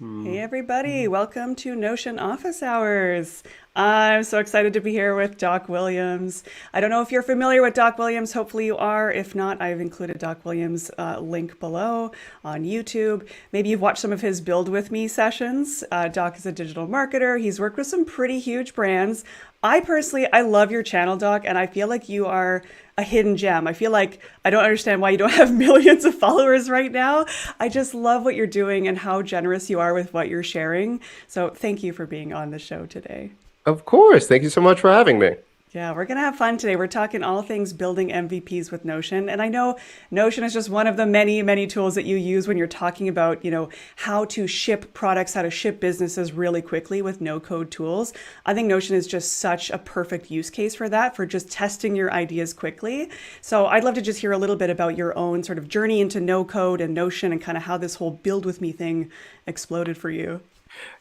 Hey everybody, welcome to Notion Office Hours. I'm so excited to be here with Doc Williams. I don't know if you're familiar with Doc Williams. Hopefully you are. If not, I've included Doc Williams' link below on YouTube. Maybe you've watched some of his Build With Me sessions. Doc is a digital marketer. He's worked with some pretty huge brands. I love your channel, Doc, and I feel like you are a hidden gem. I feel like I don't understand why you don't have millions of followers right now. I just love what you're doing and how generous you are with what you're sharing. So thank you for being on the show today. Of course. Thank you so much for having me. Yeah, we're going to have fun today. We're talking all things building MVPs with Notion. And I know Notion is just one of the many, many tools that you use when you're talking about, how to ship products, how to ship businesses really quickly with no code tools. I think Notion is just such a perfect use case for that, for just testing your ideas quickly. So I'd love to just hear a little bit about your own sort of journey into no code and Notion and kind of how this whole build with me thing exploded for you.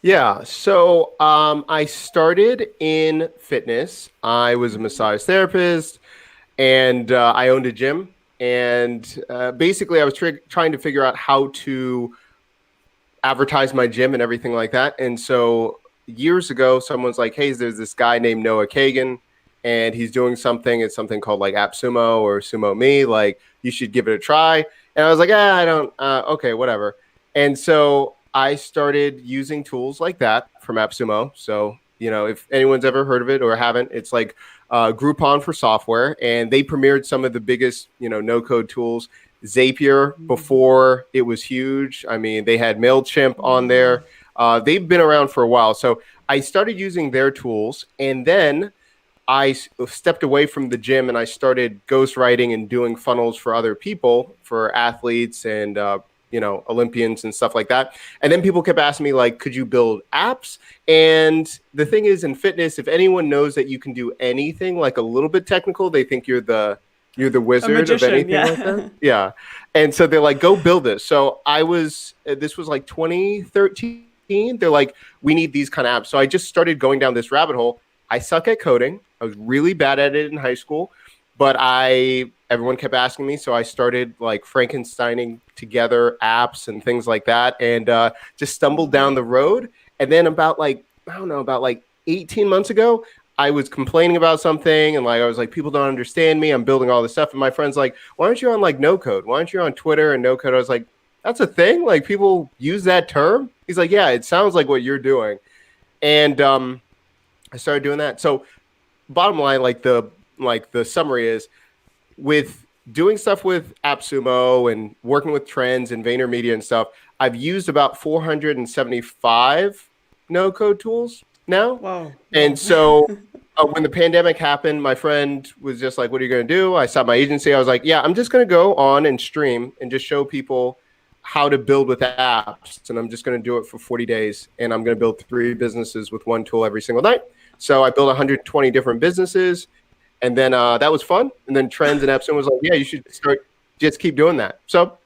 I started in fitness. I was a massage therapist and I owned a gym. And basically, I was trying to figure out how to advertise my gym and everything like that. And so years ago, someone's like, hey, there's this guy named Noah Kagan, and he's doing something. It's something called like AppSumo or Sumo Me. Like, you should give it a try. And I was like, I don't, okay, whatever. And so I started using tools like that from AppSumo. So, if anyone's ever heard of it or haven't, it's like Groupon for software. And they premiered some of the biggest, no-code tools. Zapier, before it was huge. I mean, they had MailChimp on there. They've been around for a while. So I started using their tools. And then I stepped away from the gym and I started ghostwriting and doing funnels for other people, for athletes and Olympians and stuff like that. And then people kept asking me, like, could you build apps? And the thing is, in fitness, if anyone knows that you can do anything like a little bit technical, they think you're the A wizard of magician, anything like yeah. that. Yeah. And so they're like, go build this. So this was like 2013. They're like, we need these kind of apps. So I just started going down this rabbit hole. I suck at coding. I was really bad at it in high school, but everyone kept asking me. So I started like Frankensteining together apps and things like that, and just stumbled down the road. And then about 18 months ago, I was complaining about something, and like I was like, people don't understand me. I'm building all this stuff, and my friend's like, why aren't you on like no code? Why aren't you on Twitter and no code? I was like, that's a thing. Like, people use that term. He's like, yeah, it sounds like what you're doing. And I started doing that. So bottom line, like the summary is, with doing stuff with AppSumo and working with trends and Vaynermedia and stuff, I've used about 475 no code tools now. Whoa, And whoa. so when the pandemic happened, my friend was just like, what are you going to do? I saw my agency. I was like, yeah, I'm just going to go on and stream and just show people how to build with apps. And I'm just going to do it for 40 days. And I'm going to build 3 businesses with one tool every single night. So I built 120 different businesses. And then that was fun. And then Trends and Epson was like, yeah, you should just keep doing that. So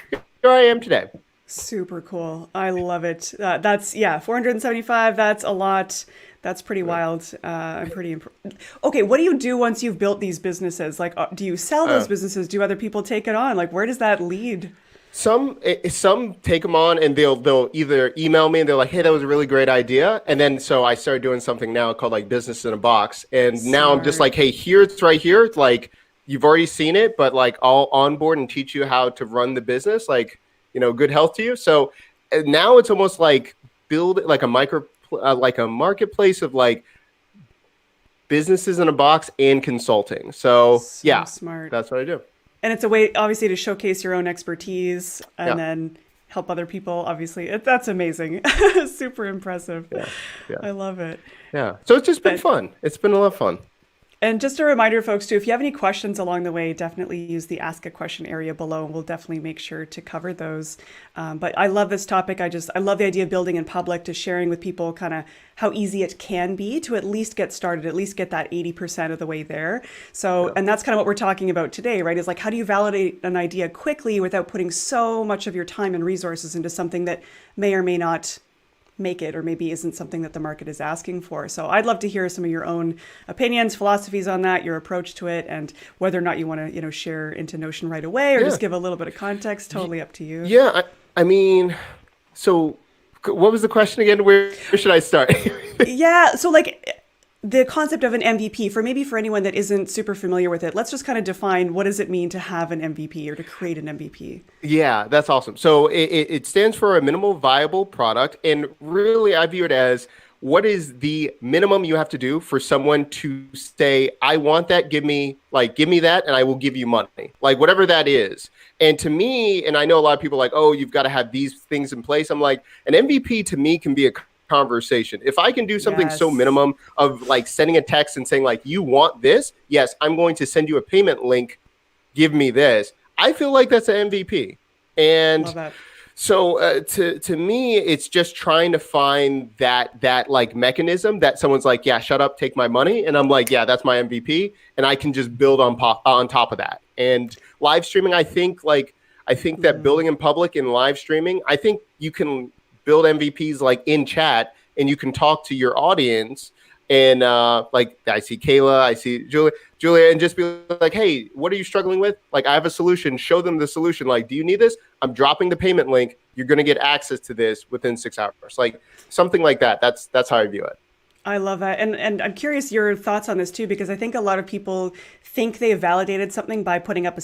here I am today. Super cool. I love it. Yeah, 475. That's a lot. That's pretty wild. I'm pretty Okay, what do you do once you've built these businesses? Like, do you sell those Uh, businesses? Do other people take it on? Like, where does that lead? some take them on and they'll either email me and they're like, hey, that was a really great idea. And then so I started doing something now called like Business in a Box. And now I'm just Smart. like, hey, here it's right here. It's like, you've already seen it, but like, I'll onboard and teach you how to run the business. Like, good health to you. So now it's almost like build like like a marketplace of like businesses in a box and consulting. So So yeah, smart. that's what I do. And it's a way, obviously, to showcase your own expertise and Yeah, then help other people. Obviously, that's amazing. Super impressive. yeah, yeah, I love it. yeah. So it's just been But fun. It's been a lot of fun. And just a reminder, folks, too, if you have any questions along the way, definitely use the Ask a Question area below, and we'll definitely make sure to cover those. But I love this topic. I love the idea of building in public, to sharing with people kind of how easy it can be to at least get started, at least get that 80% of the way there. So, Yeah. and that's kind of what we're talking about today, right? Is like, how do you validate an idea quickly without putting so much of your time and resources into something that may or may not make it, or maybe isn't something that the market is asking for. So I'd love to hear some of your own opinions, philosophies on that, your approach to it, and whether or not you want to, share into Notion right away or Yeah. just give a little bit of context. Totally up to you. Yeah. I mean, so What was the question again? Where should I start? Yeah, so like the concept of an MVP for maybe for anyone that isn't super familiar with it, let's just kind of define what does it mean to have an MVP or to create an MVP. Yeah, that's awesome. So it stands for a minimal viable product. And really, I view it as what is the minimum you have to do for someone to say, I want that, give me that, and I will give you money. Like whatever that is. And to me, and I know a lot of people are like, oh, you've got to have these things in place. I'm like, an MVP to me can be a conversation. If I can do something so Yes. minimum of like sending a text and saying like, you want this? Yes, I'm going to send you a payment link, give me this. I feel like that's an MVP. Love And that. so to me, it's just trying to find that like mechanism that someone's like, yeah, shut up, take my money, and I'm like, yeah, that's my MVP, and I can just build on top of that. And live streaming, I think that building in public and live streaming, I think you can build MVPs like in chat, and you can talk to your audience. And like I see Kayla, I see Julia, and just be like, hey, what are you struggling with? Like, I have a solution. Show them the solution. Like, do you need this? I'm dropping the payment link. You're going to get access to this within 6 hours. Like something like that. That's how I view it. I love that. And I'm curious your thoughts on this too, because I think a lot of people think they validated something by putting up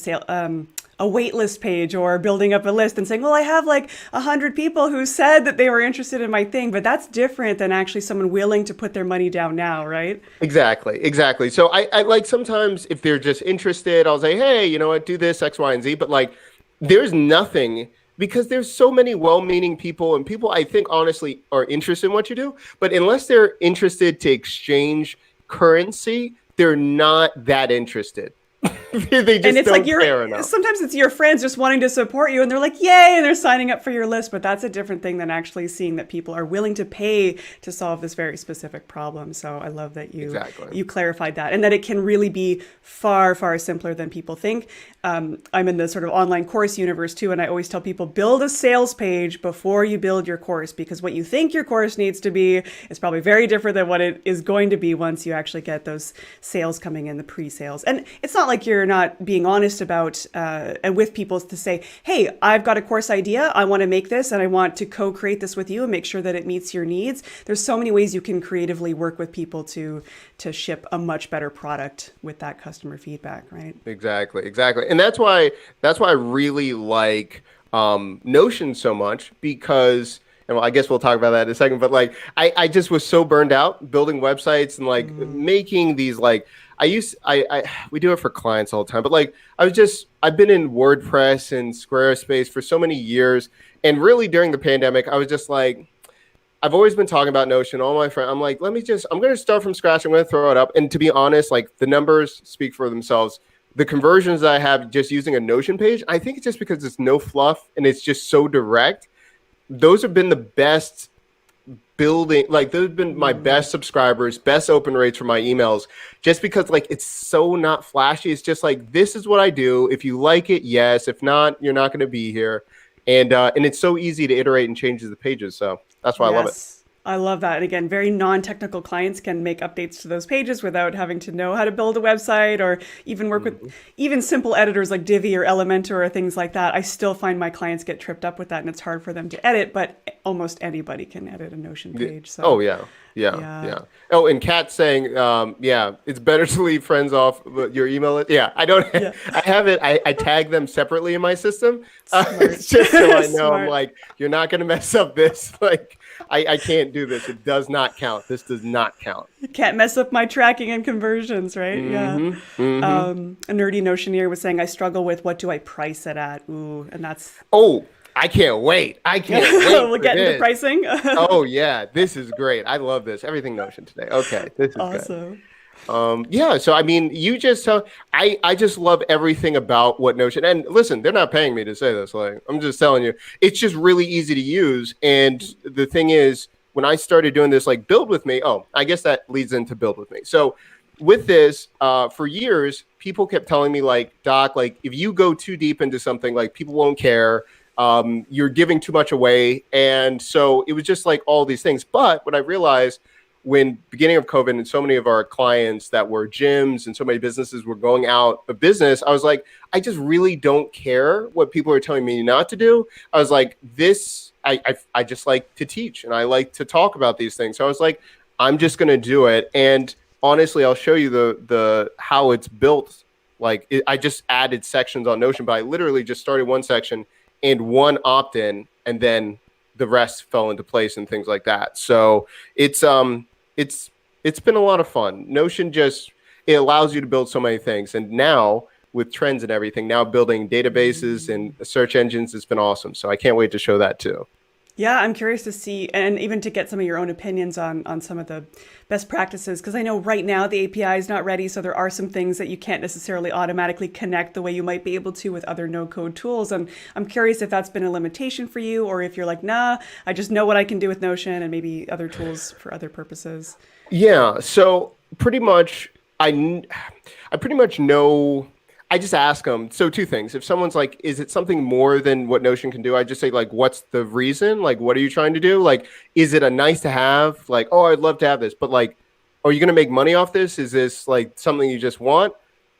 a wait list page or building up a list and saying, well, I have like 100 people who said that they were interested in my thing, but that's different than actually someone willing to put their money down now, right? Exactly. So I like sometimes if they're just interested, I'll say, hey, you know what, do this, X, Y, and Z. But like, there's nothing because there's so many well-meaning people and people I think honestly are interested in what you do. But unless they're interested to exchange currency, they're not that interested. They And just it's like don't care enough. sometimes it's your friends just wanting to support you and they're like, yay, and they're signing up for your list. But that's a different thing than actually seeing that people are willing to pay to solve this very specific problem. So I love that Exactly. you clarified that and that it can really be far, far simpler than people think. I'm in the sort of online course universe too, and I always tell people build a sales page before you build your course because what you think your course needs to be is probably very different than what it is going to be once you actually get those sales coming in, the pre-sales. And it's not like you're not being honest about and with people to say, hey, I've got a course idea, I want to make this, and I want to co-create this with you and make sure that it meets your needs. There's so many ways you can creatively work with people to ship a much better product with that customer feedback, right? Exactly. And that's why I really like Notion so much because and well, I guess we'll talk about that in a second, but like I just was so burned out building websites and like making these like I we do it for clients all the time, but like I've been in WordPress and Squarespace for so many years and really during the pandemic I was just like I've always been talking about Notion. All my friends, I'm like, I'm going to start from scratch. I'm going to throw it up. And to be honest, like the numbers speak for themselves. The conversions that I have just using a Notion page, I think it's just because it's no fluff and it's just so direct. Those have been the best building, like those have been my best subscribers, best open rates for my emails, just because like it's so not flashy. It's just like, this is what I do. If you like it, yes. If not, you're not going to be here. And it's so easy to iterate and change the pages. So that's why I love it. Yes. I love that. And again, very non-technical clients can make updates to those pages without having to know how to build a website or even work with even simple editors like Divi or Elementor or things like that. I still find my clients get tripped up with that and it's hard for them to edit, but almost anybody can edit a Notion page. Oh So yeah. yeah. Oh, and Kat saying, yeah, it's better to leave friends off your email. Yeah, I don't. Yeah. I have it. I tag them separately in my system. Smart. It's just so I know. I'm Smart. like, you're not gonna mess up this. Like, I can't do this. It does not count. This does not count. Can't mess up my tracking and conversions, right? Yeah. A nerdy Notioneer was saying, I struggle with what do I price it at? Ooh, and that's Oh, I can't wait. I can't wait we'll for get into this. pricing. Oh yeah, this is great. I love this. Everything Notion today. Okay, this is good. Awesome. Yeah, so I mean, you just tell I just love everything about what Notion. And listen, they're not paying me to say this. Like, I'm just telling you, it's just really easy to use. And the thing is, when I started doing this, like build with me. Oh, I guess that leads into build with me. So with this, for years, people kept telling me like, Doc, like if you go too deep into something, like people won't care. You're giving too much away. And so it was just like all these things. But what I realized when beginning of COVID and so many of our clients that were gyms and so many businesses were going out of business, I was like, I just really don't care what people are telling me not to do. I was like, this, I just like to teach and I like to talk about these things. So I was like, I'm just going to do it. And honestly, I'll show you the how it's built. Like I just added sections on Notion, but I literally just started one section and one opt-in, and then the rest fell into place and things like that. So it's been a lot of fun. Notion it allows you to build so many things. And now with trends and everything, now building databases and search engines, it's been awesome. So I can't wait to show that too. Yeah, I'm curious to see, and even to get some of your own opinions on some of the best practices, because I know right now the API is not ready, so there are some things that you can't necessarily automatically connect the way you might be able to with other no-code tools. And I'm curious if that's been a limitation for you, or if you're like, nah, I just know what I can do with Notion and maybe other tools for other purposes. Yeah. So pretty much, I pretty much know. I just ask them. So two things. If someone's like, is it something more than what Notion can do? I just say like, what's the reason? Like, what are you trying to do? Like, is it a nice to have? Like, oh, I'd love to have this, but like, are you going to make money off this? Is this like something you just want?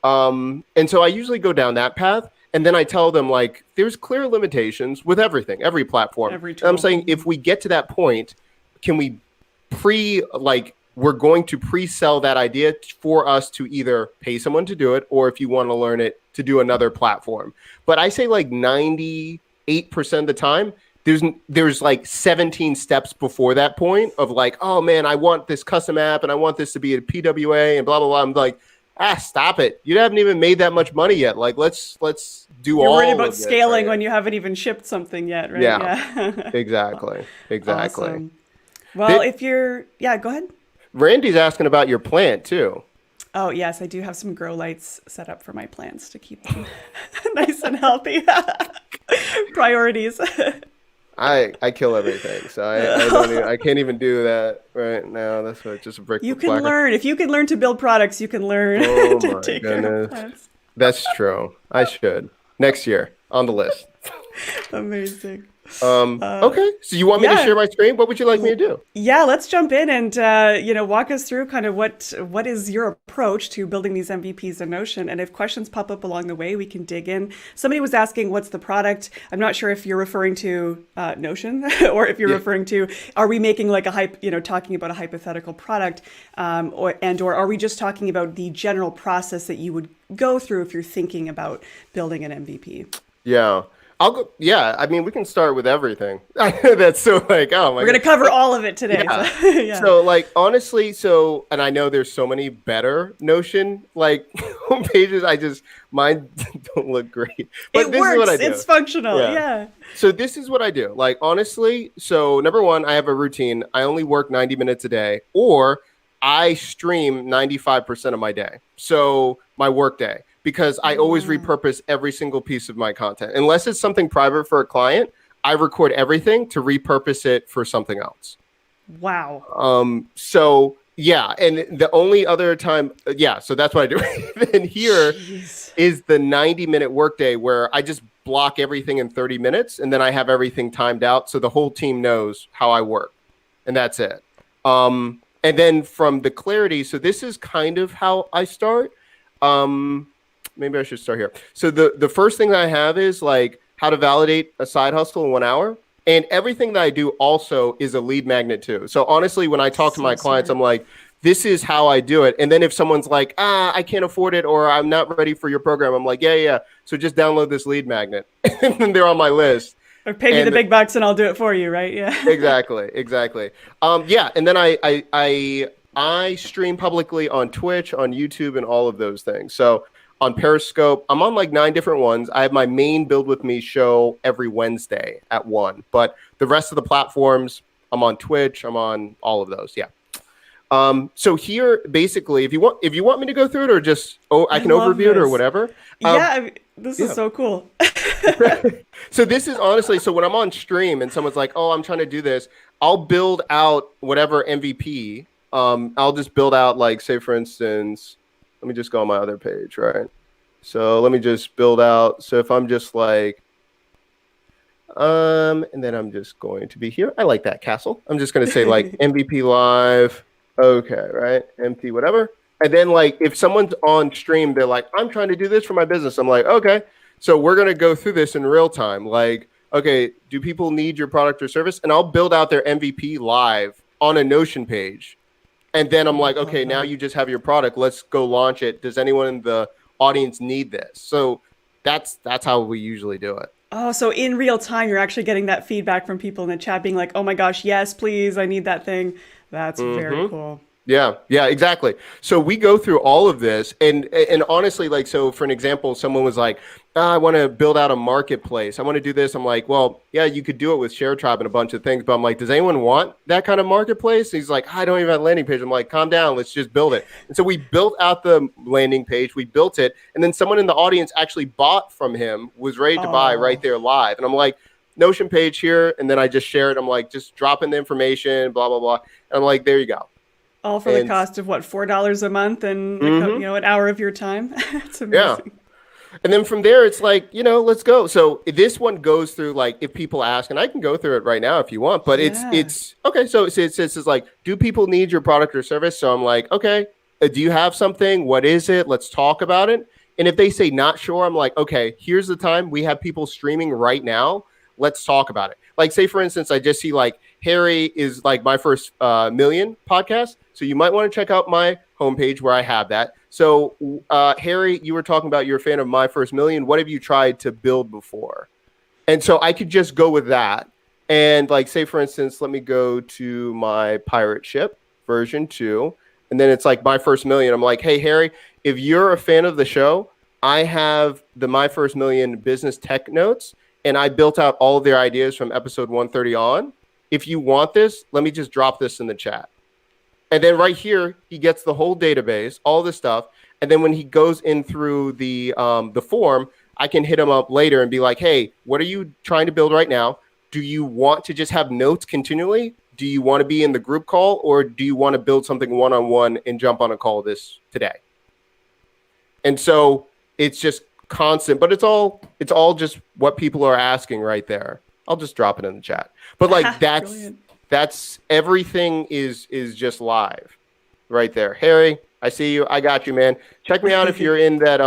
And so I usually go down that path. And then I tell them like, there's clear limitations with everything, every platform. Every And I'm tool. saying if we get to that point, can we we're going to pre-sell that idea for us to either pay someone to do it, or if you want to learn it, to do another platform. But I say like 98% of the time, there's like 17 steps before that point of like, oh man, I want this custom app and I want this to be a PWA and blah, blah, blah. I'm like, stop it. You haven't even made that much money yet. Like, let's do You're all worried of about this scaling right when you haven't even shipped something yet, right? Yeah, Yeah. exactly. Awesome. Well, Did, yeah, go ahead. Randy's asking about your plant too. Oh, yes, I do have some grow lights set up for my plants to keep them nice and healthy. Priorities. I kill everything, so I don't even, I can't even do that right now. That's what, just a brick You for can placard. learn. If you can learn to build products, you can learn Oh to my take care of goodness, plants. that's true. I should next year on the list. Amazing. Okay, so you want me to Yeah. share my screen? What would you like me to do? Yeah, let's jump in and walk us through kind of what is your approach to building these MVPs in Notion. And if questions pop up along the way, we can dig in. Somebody was asking, "What's the product?" I'm not sure if you're referring to Notion or if you're Yeah. referring to, are we making like talking about a hypothetical product, or are we just talking about the general process that you would go through if you're thinking about building an MVP? Yeah, I'll go. Yeah, I mean, we can start with everything. That's so like, oh my We're going god. to cover all of it today. Yeah. So, yeah. So like honestly, and I know there's so many better Notion like pages. Mine don't look great. But It this is what works. I do. It's functional. Yeah. Yeah. So this is what I do. Like honestly, so number one, I have a routine. I only work 90 minutes a day, or I stream 95% of my day. So my work day, because I always repurpose every single piece of my content. Unless it's something private for a client, I record everything to repurpose it for something else. Wow. So yeah, and the only other time, so that's what I do. Then here Jeez. is the 90-minute workday where I just block everything in 30 minutes, and then I have everything timed out so the whole team knows how I work, and that's it. And then from the clarity, so this is kind of how I start. Maybe I should start here. So the first thing that I have is like how to validate a side hustle in 1 hour. And everything that I do also is a lead magnet too. So honestly, when I talk to my clients, I'm like, this is how I do it. And then if someone's like, I can't afford it, or I'm not ready for your program, I'm like, yeah. So just download this lead magnet. And then they're on my list. Or pay me the big bucks and I'll do it for you, right? Yeah. Exactly. And then I stream publicly on Twitch, on YouTube, and all of those things. So on Periscope, I'm on like 9 different ones. I have my main Build With Me show every Wednesday at 1. But the rest of the platforms, I'm on Twitch. I'm on all of those. Yeah. So here, basically, if you want me to go through it, or just I can overview it or whatever. This is so cool. So this is honestly, so when I'm on stream and someone's like, oh, I'm trying to do this, I'll build out whatever MVP. I'll just build out, like, say, for instance, let me just go on my other page, right? So let me just build out. So if I'm just like, and then I'm just going to be here. I like that castle. I'm just going to say like MVP live. Okay, right? Empty, whatever. And then like if someone's on stream, they're like, I'm trying to do this for my business. I'm like, okay. So we're going to go through this in real time. Like, okay, do people need your product or service? And I'll build out their MVP live on a Notion page. And then I'm like, Love okay, now that. you just have your product. Let's go launch it. Does anyone in the audience need this? So that's how we usually do it. Oh, so in real time, you're actually getting that feedback from people in the chat being like, oh my gosh, yes, please, I need that thing. That's very Mm-hmm. cool. Yeah, exactly. So we go through all of this, and honestly, like, so for an example, someone was like, I want to build out a marketplace. I want to do this. I'm like, well, yeah, you could do it with Share Tribe and a bunch of things, but I'm like, does anyone want that kind of marketplace? He's like, I don't even have a landing page. I'm like, calm down, let's just build it. And so we built out the landing page, we built it, and then someone in the audience actually bought from him, was ready to buy right Oh, there live, and I'm like, Notion page here, and then I just share it. I'm like, just drop in the information, blah blah blah, and I'm like, there you go. all for the And cost of what, $4 a month and mhm, an hour of your time. It's yeah. amazing. And then from there, it's like, let's go. So this one goes through, like, if people ask, and I can go through it right now if you want, but it's Yeah. it's okay. So it's like, do people need your product or service? So I'm like, okay, do you have something? What is it? Let's talk about it. And if they say not sure, I'm like, okay, here's the time. We have people streaming right now. Let's talk about it. Like, say for instance, I just see like Harry is like my first million podcast. So you might want to check out my homepage where I have that. So, Harry, you were talking about you're a fan of My First Million. What have you tried to build before? And so I could just go with that. And like, say, for instance, let me go to my pirate ship version 2. And then it's like My First Million. I'm like, hey, Harry, if you're a fan of the show, I have the My First Million business tech notes. And I built out all of their ideas from episode 130 on. If you want this, let me just drop this in the chat. And then right here, he gets the whole database, all this stuff. And then when he goes in through the form, I can hit him up later and be like, hey, what are you trying to build right now? Do you want to just have notes continually? Do you want to be in the group call, or do you want to build something one-on-one and jump on a call this today? And so it's just constant, but it's all just what people are asking right there. I'll just drop it in the chat. But like Brilliant. that's everything is just live right there. Harry, I see you. I got you, man. Check me out if you're in that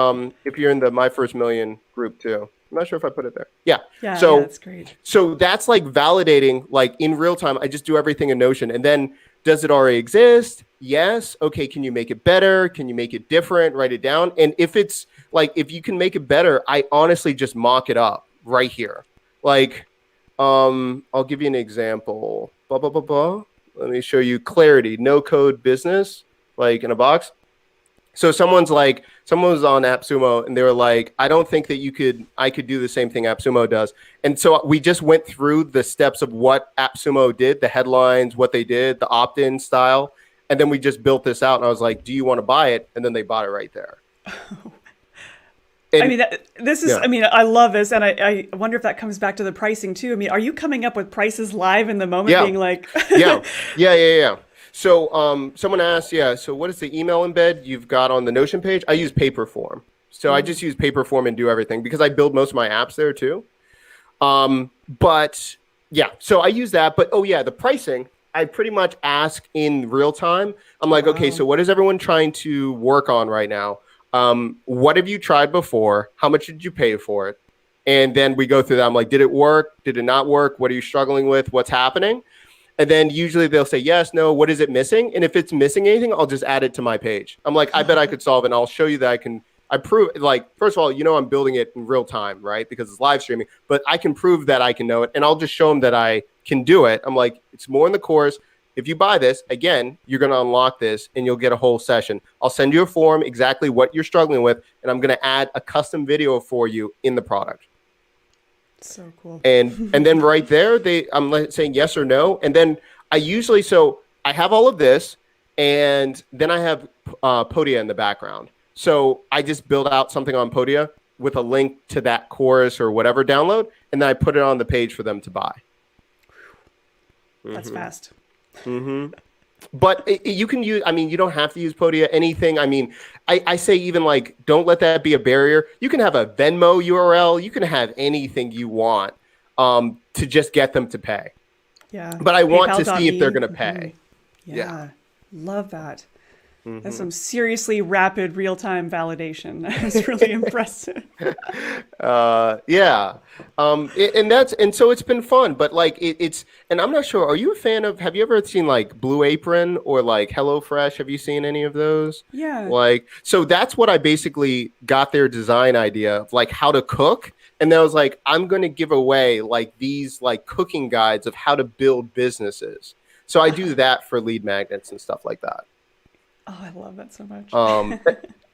if you're in the My First Million group too. I'm not sure if I put it there. Yeah. Yeah, So that's great. that's like validating, like in real time. I just do everything in Notion. And then, does it already exist? Yes. Okay. Can you make it better? Can you make it different? Write it down. And if it's like, if you can make it better, I honestly just mock it up right here. Like, I'll give you an example. Blah, blah, blah, blah. Let me show you Clarity, no code business, like in a box. So someone was on AppSumo and they were like, I don't think that I could do the same thing AppSumo does. And so we just went through the steps of what AppSumo did, the headlines, what they did, the opt-in style. And then we just built this out. And I was like, do you want to buy it? And then they bought it right there. I And mean, this is, yeah, I mean, I love this. And I wonder if that comes back to the pricing too. I mean, are you coming up with prices live in the moment yeah, being like, yeah. So someone asked, yeah, so what is the email embed you've got on the Notion page? I use Paperform. So I just use Paperform and do everything because I build most of my apps there too. But yeah, so I use that. But oh yeah, the pricing, I pretty much ask in real time. I'm like, okay, wow, so what is everyone trying to work on right now? What have you tried before? How much did you pay for it? And then we go through that. I'm like, did it work? Did it not work? What are you struggling with? What's happening? And then usually they'll say yes, no, what is it missing? And if it's missing anything, I'll just add it to my page. I'm like, I bet I could solve it. And I'll show you that I prove, like, first of all, I'm building it in real time, right? Because it's live streaming, but I can prove that I can know it. And I'll just show them that I can do it. I'm like, it's more in the course. If you buy this, again, you're going to unlock this and you'll get a whole session. I'll send you a form, exactly what you're struggling with. And I'm going to add a custom video for you in the product. so cool. And then right there, I'm saying yes or no. And then I usually, so I have all of this, and then I have Podia in the background. So I just build out something on Podia with a link to that course or whatever download, and then I put it on the page for them to buy. That's fast. But you can use, I mean, you don't have to use Podia, anything. I mean, I say even like, don't let that be a barrier. You can have a Venmo URL. You can have anything you want to just get them to pay. Yeah. But I want to see if PayPal.me. they're going to pay. Yeah. Love that. That's some seriously rapid real-time validation. That's really impressive. Yeah. And so it's been fun, but like it's, and I'm not sure, are you a fan of, have you ever seen like Blue Apron or like HelloFresh? Have you seen any of those? Yeah. Like, so that's what I basically got their design idea of, like how to cook. And then I was like, I'm going to give away like these like cooking guides of how to build businesses. So I do that for lead magnets and stuff like that. Oh, I love that so much. Um,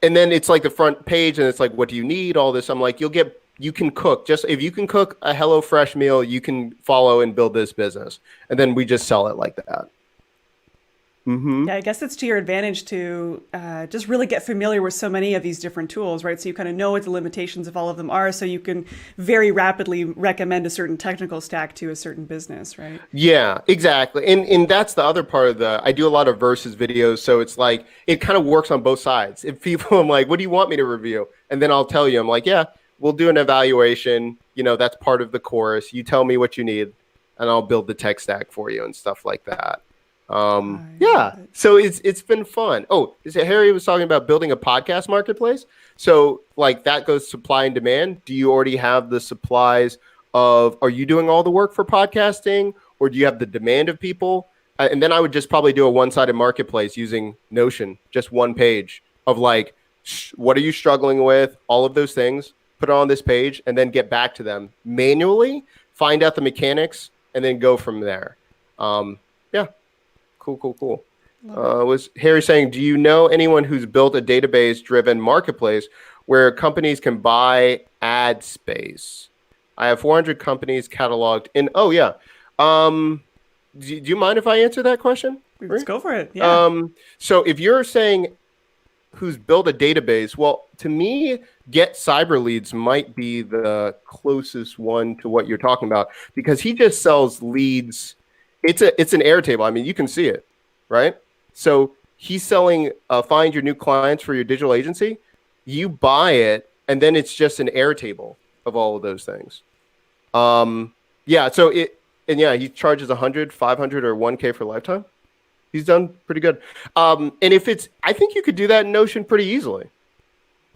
and then it's like the front page and it's like, what do you need? All this. I'm like, you can cook. Just if you can cook a HelloFresh meal, you can follow and build this business. And then we just sell it like that. Mm-hmm. Yeah, I guess it's to your advantage to just really get familiar with so many of these different tools, right? So you kind of know what the limitations of all of them are, so you can very rapidly recommend a certain technical stack to a certain business, right? Yeah, exactly. And that's the other part of I do a lot of versus videos. So it's like, it kind of works on both sides. If people, I'm like, what do you want me to review? And then I'll tell you, I'm like, yeah, we'll do an evaluation. You know, that's part of the course. You tell me what you need and I'll build the tech stack for you and stuff like that. I love Yeah. it. So it's been fun. Oh, is it Harry was talking about building a podcast marketplace? So like that goes supply and demand. Do you already have the supplies of, are you doing all the work for podcasting or do you have the demand of people? And then I would just probably do a one-sided marketplace using Notion, just one page of like, what are you struggling with? All of those things, put it on this page and then get back to them manually, find out the mechanics and then go from there. Yeah. Cool. Love it. Was Harry saying, do you know anyone who's built a database-driven marketplace where companies can buy ad space? I have 400 companies cataloged in. Oh yeah. Do you mind if I answer that question? Let's go for it. Yeah. So if you're saying who's built a database, well, to me, Get Cyber Leads might be the closest one to what you're talking about because he just sells leads. It's an Airtable. I mean, you can see it, right? So he's selling find your new clients for your digital agency. You buy it, and then it's just an Airtable of all of those things. Yeah. So he charges 100, 500, or 1K for lifetime. He's done pretty good. And I think you could do that in Notion pretty easily.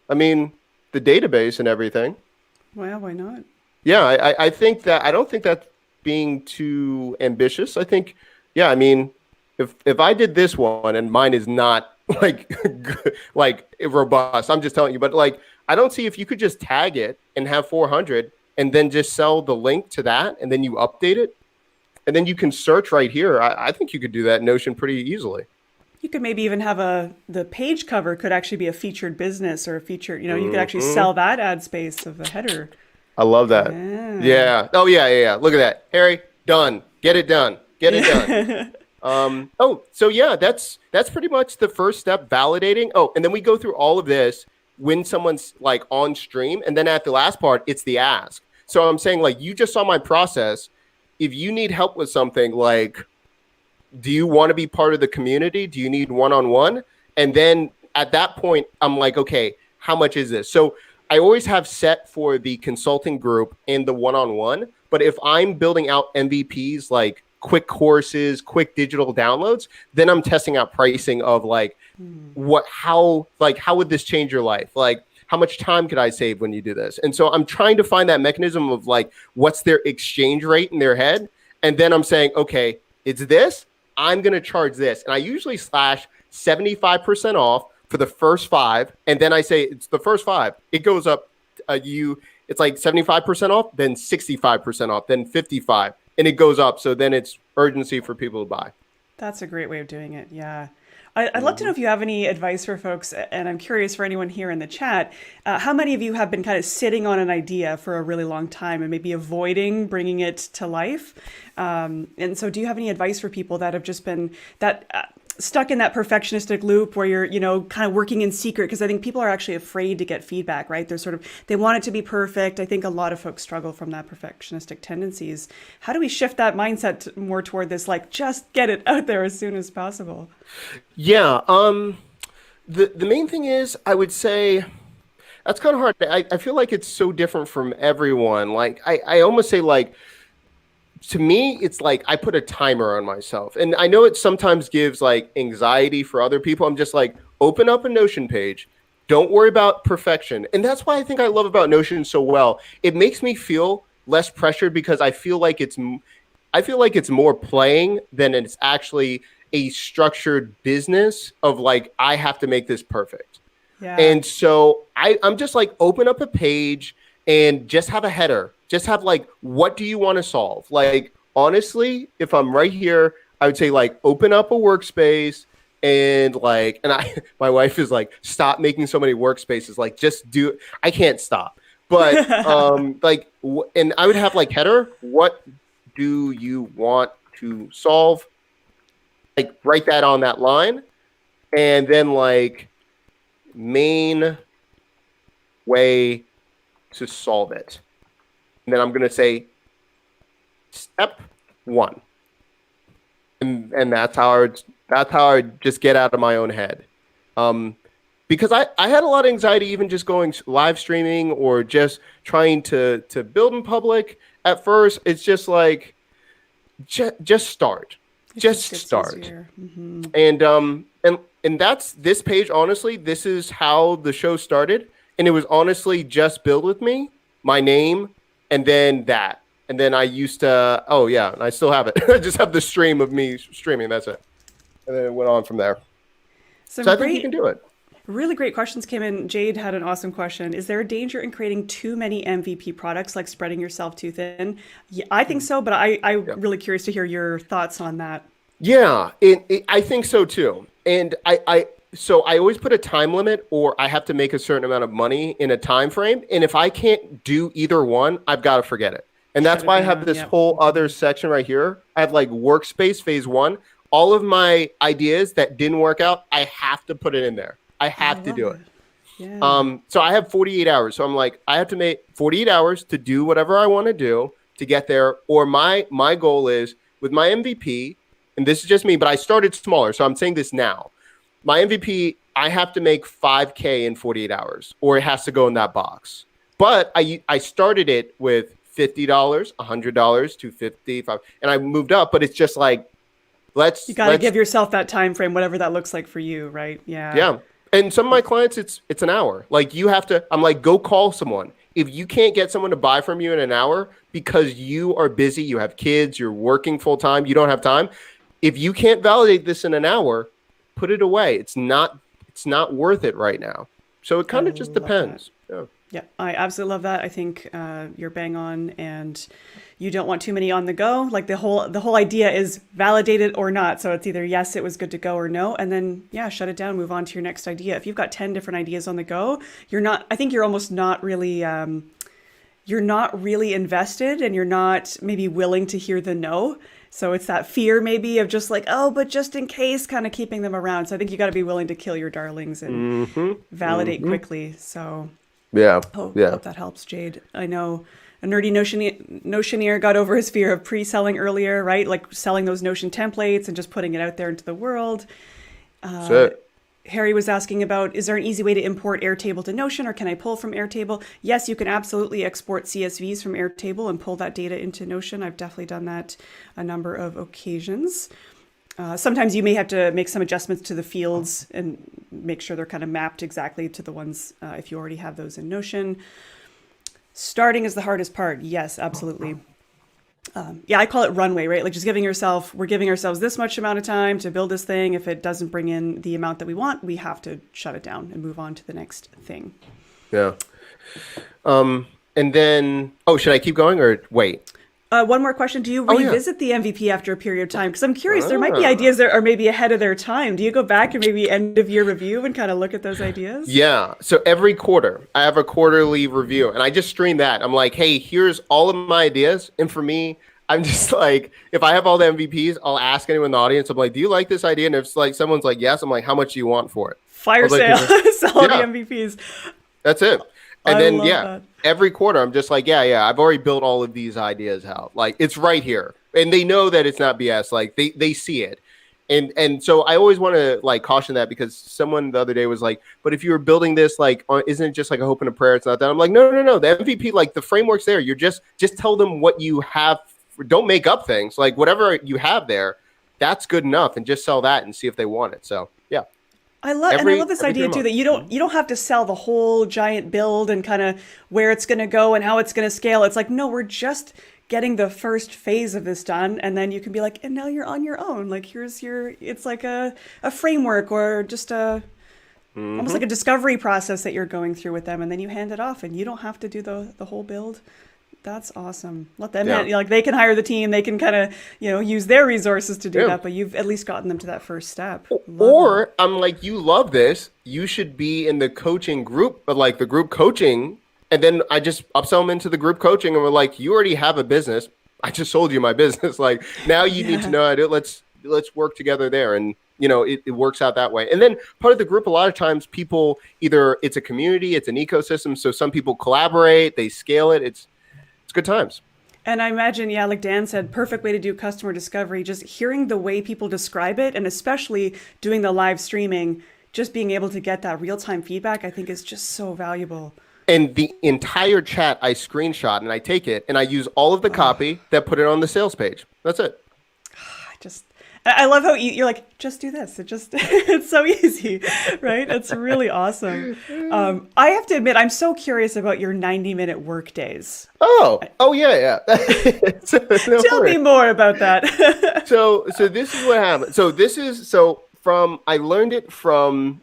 I mean, the database and everything. Well, why not? Yeah, I think that, I don't think that's being too ambitious. I think, yeah, I mean, if I did this one and mine is not like like robust, I'm just telling you, but like I don't see if you could just tag it and have 400 and then just sell the link to that and then you update it and then you can search right here. I think you could do that in Notion pretty easily. You could maybe even have the page cover could actually be a featured business or a featured, you could actually Mhm. sell that ad space of the header. I love that. Yeah. Yeah. Oh yeah. Look at that. Harry, done. Get it done. Get it done. So yeah, that's pretty much the first step, validating. Oh, and then we go through all of this when someone's like on stream, and then at the last part, it's the ask. So I'm saying, like, you just saw my process. If you need help with something, like, do you want to be part of the community? Do you need one-on-one? And then at that point, I'm like, okay, how much is this? So I always have set for the consulting group and the one-on-one. But if I'm building out MVPs, like quick courses, quick digital downloads, then I'm testing out pricing of like, how would this change your life? Like, how much time could I save when you do this? And so I'm trying to find that mechanism of like, what's their exchange rate in their head? And then I'm saying, okay, it's this, I'm going to charge this. And I usually slash 75% off for the first 5. And then I say, it's the first 5. It goes up, it's like 75% off, then 65% off, then 55. And it goes up. So then it's urgency for people to buy. That's a great way of doing it. Yeah. I'd love to know if you have any advice for folks, and I'm curious for anyone here in the chat, how many of you have been kind of sitting on an idea for a really long time and maybe avoiding bringing it to life? And so do you have any advice for people that have just been stuck in that perfectionistic loop where you're, kind of working in secret? Because I think people are actually afraid to get feedback, right? They want it to be perfect. I think a lot of folks struggle from that perfectionistic tendencies. How do we shift that mindset more toward this, like, just get it out there as soon as possible? Yeah. The main thing is, I would say that's kind of hard. I feel like it's so different from everyone. Like I almost say, like, to me, it's like I put a timer on myself. And I know it sometimes gives like anxiety for other people. I'm just like, open up a Notion page. Don't worry about perfection. And that's why I think I love about Notion so well. It makes me feel less pressured because I feel like it's more playing than it's actually a structured business of like, I have to make this perfect. Yeah. And so I'm just like, open up a page and just have a header. Just have like, what do you want to solve? Like, honestly, if I'm right here, I would say like, open up a workspace and like, my wife is like, stop making so many workspaces. Like, just do, I can't stop. But and I would have like header, what do you want to solve? Like, write that on that line. And then like, main way to solve it. And then I'm going to say step 1. And that's how I just get out of my own head. Because I had a lot of anxiety even just going live streaming or just trying to build in public. At first, it's just like, just start. Just start. Mm-hmm. And that's this page. Honestly, this is how the show started. And it was honestly just build with me, my name, and then that. And then I used to, oh yeah, and I still have it. I just have the stream of me streaming. That's it. And then it went on from there. So I think you can do it. Really great questions came in. Jade had an awesome question. Is there a danger in creating too many MVP products, like spreading yourself too thin? Yeah, I think so, but I'm really curious to hear your thoughts on that. Yeah, I think so too. And so I always put a time limit, or I have to make a certain amount of money in a time frame. And if I can't do either one, I've got to forget it. And that's why I have this whole other section right here. I have like workspace phase 1. All of my ideas that didn't work out, I have to put it in there. I have to do it. Yeah. So I have 48 hours. So I'm like, I have to make 48 hours to do whatever I want to do to get there. Or my goal is with my MVP, and this is just me, but I started smaller. So I'm saying this now. My MVP, I have to make 5K in 48 hours, or it has to go in that box. But I started it with $50, $100, $250, and I moved up. But it's just like, you got to give yourself that time frame, whatever that looks like for you, right? Yeah. Yeah. And some of my clients, it's an hour. Like, you have to, I'm like, go call someone. If you can't get someone to buy from you in an hour because you are busy, you have kids, you're working full time, you don't have time. If you can't validate this in an hour, put it away. It's not worth it right now. So it kind of just depends. Yeah, I absolutely love that. I think you're bang on, and you don't want too many on the go. Like the whole idea is validate it or not. So it's either yes, it was good to go, or no, and then shut it down, move on to your next idea. If you've got 10 different ideas on the go, I think you're almost not really you're not really invested, and you're not maybe willing to hear the no. So it's that fear maybe of just like, oh, but just in case, kind of keeping them around. So I think you got to be willing to kill your darlings and validate quickly. So hope that helps, Jade. I know a nerdy Notioneer got over his fear of pre-selling earlier, right? Like selling those Notion templates and just putting it out there into the world. That's it. Harry was asking about, is there an easy way to import Airtable to Notion, or can I pull from Airtable? Yes, you can absolutely export CSVs from Airtable and pull that data into Notion. I've definitely done that a number of occasions. Sometimes you may have to make some adjustments to the fields and make sure they're kind of mapped exactly to the ones if you already have those in Notion. Starting is the hardest part. Yes, absolutely. I call it runway, right? Like just we're giving ourselves this much amount of time to build this thing. If it doesn't bring in the amount that we want, we have to shut it down and move on to the next thing. Yeah. And then, should I keep going or wait? One more question. Do you revisit the MVP after a period of time? Because I'm curious, there might be ideas that are maybe ahead of their time. Do you go back and maybe end of year review and kind of look at those ideas? Yeah. So every quarter, I have a quarterly review, and I just stream that. I'm like, hey, here's all of my ideas. And for me, I'm just like, if I have all the MVPs, I'll ask anyone in the audience. I'm like, do you like this idea? And if it's like someone's like, yes, I'm like, how much do you want for it? Fire sale, sell all the MVPs. That's it. And I then, love that. every quarter, I'm just like, I've already built all of these ideas out. Like, it's right here. And they know that it's not BS. Like, they see it. And so I always want to, like, caution that, because someone the other day was like, but if you were building this, like, isn't it just like a hope and a prayer? It's not that. I'm like, no. The MVP, like, the framework's there. You're just tell them what you have. Don't make up things. Like, whatever you have there, that's good enough. And just sell that and see if they want it. So, yeah. I love this every three idea too that months. you don't have to sell the whole giant build and kind of where it's going to go and how it's going to scale. It's like, no, we're just getting the first phase of this done, and then you can be like, and now you're on your own. Like here's your it's like a framework or just a almost like a discovery process that you're going through with them, and then you hand it off and you don't have to do the whole build. That's awesome. Let them Yeah. like they can hire the team, they can kind of, use their resources to do Yeah. that, but you've at least gotten them to that first step. Love that. Or I'm like, you love this. You should be in the coaching group, but like the group coaching. And then I just upsell them into the group coaching and we're like, you already have a business. I just sold you my business. Like now you need to Yeah. know how to let's work together there. And it works out that way. And then part of the group, a lot of times people either it's a community, it's an ecosystem. So some people collaborate, they scale it. It's good times. And I imagine, yeah, like Dan said, perfect way to do customer discovery, just hearing the way people describe it, and especially doing the live streaming, just being able to get that real-time feedback, I think is just so valuable. And the entire chat I screenshot and I take it and I use all of the copy that put it on the sales page. That's it. I love how you're like, just do this. It just, it's so easy, right? It's really awesome. I have to admit, I'm so curious about your 90-minute work days. Oh yeah, yeah. No Tell me worries. more about that. So this is what happened. So I learned it from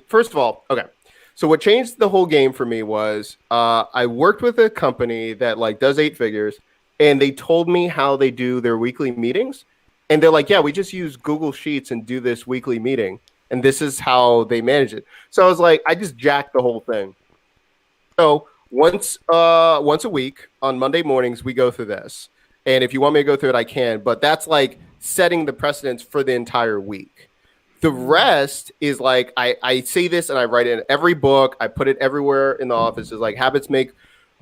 first of all, okay. So what changed the whole game for me was I worked with a company that like does 8 figures, and they told me how they do their weekly meetings, and they're like, yeah, we just use Google Sheets and do this weekly meeting, and this is how they manage it. So I was like, I just jacked the whole thing. So once a week on Monday mornings, we go through this. And if you want me to go through it, I can. But that's like setting the precedence for the entire week. The rest is like I say this and I write it in every book. I put it everywhere in the office. Is like habits make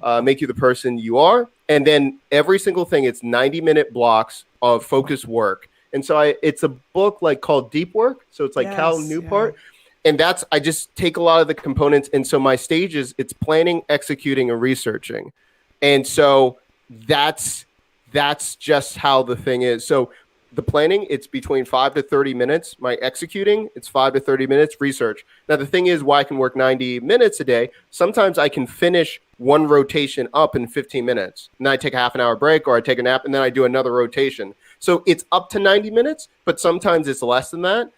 you the person you are. And then every single thing, it's 90-minute blocks of focused work. And so it's a book like called Deep Work. So it's like Cal Yes, yeah. Newport. And I just take a lot of the components. And so my stages, it's planning, executing, and researching. And so that's just how the thing is. So the planning, it's between 5 to 30 minutes. My executing, it's 5 to 30 minutes. Research. Now, the thing is why I can work 90 minutes a day. Sometimes I can finish one rotation up in 15 minutes. And then I take a half an hour break or I take a nap and then I do another rotation. So it's up to 90 minutes, but sometimes it's less than that.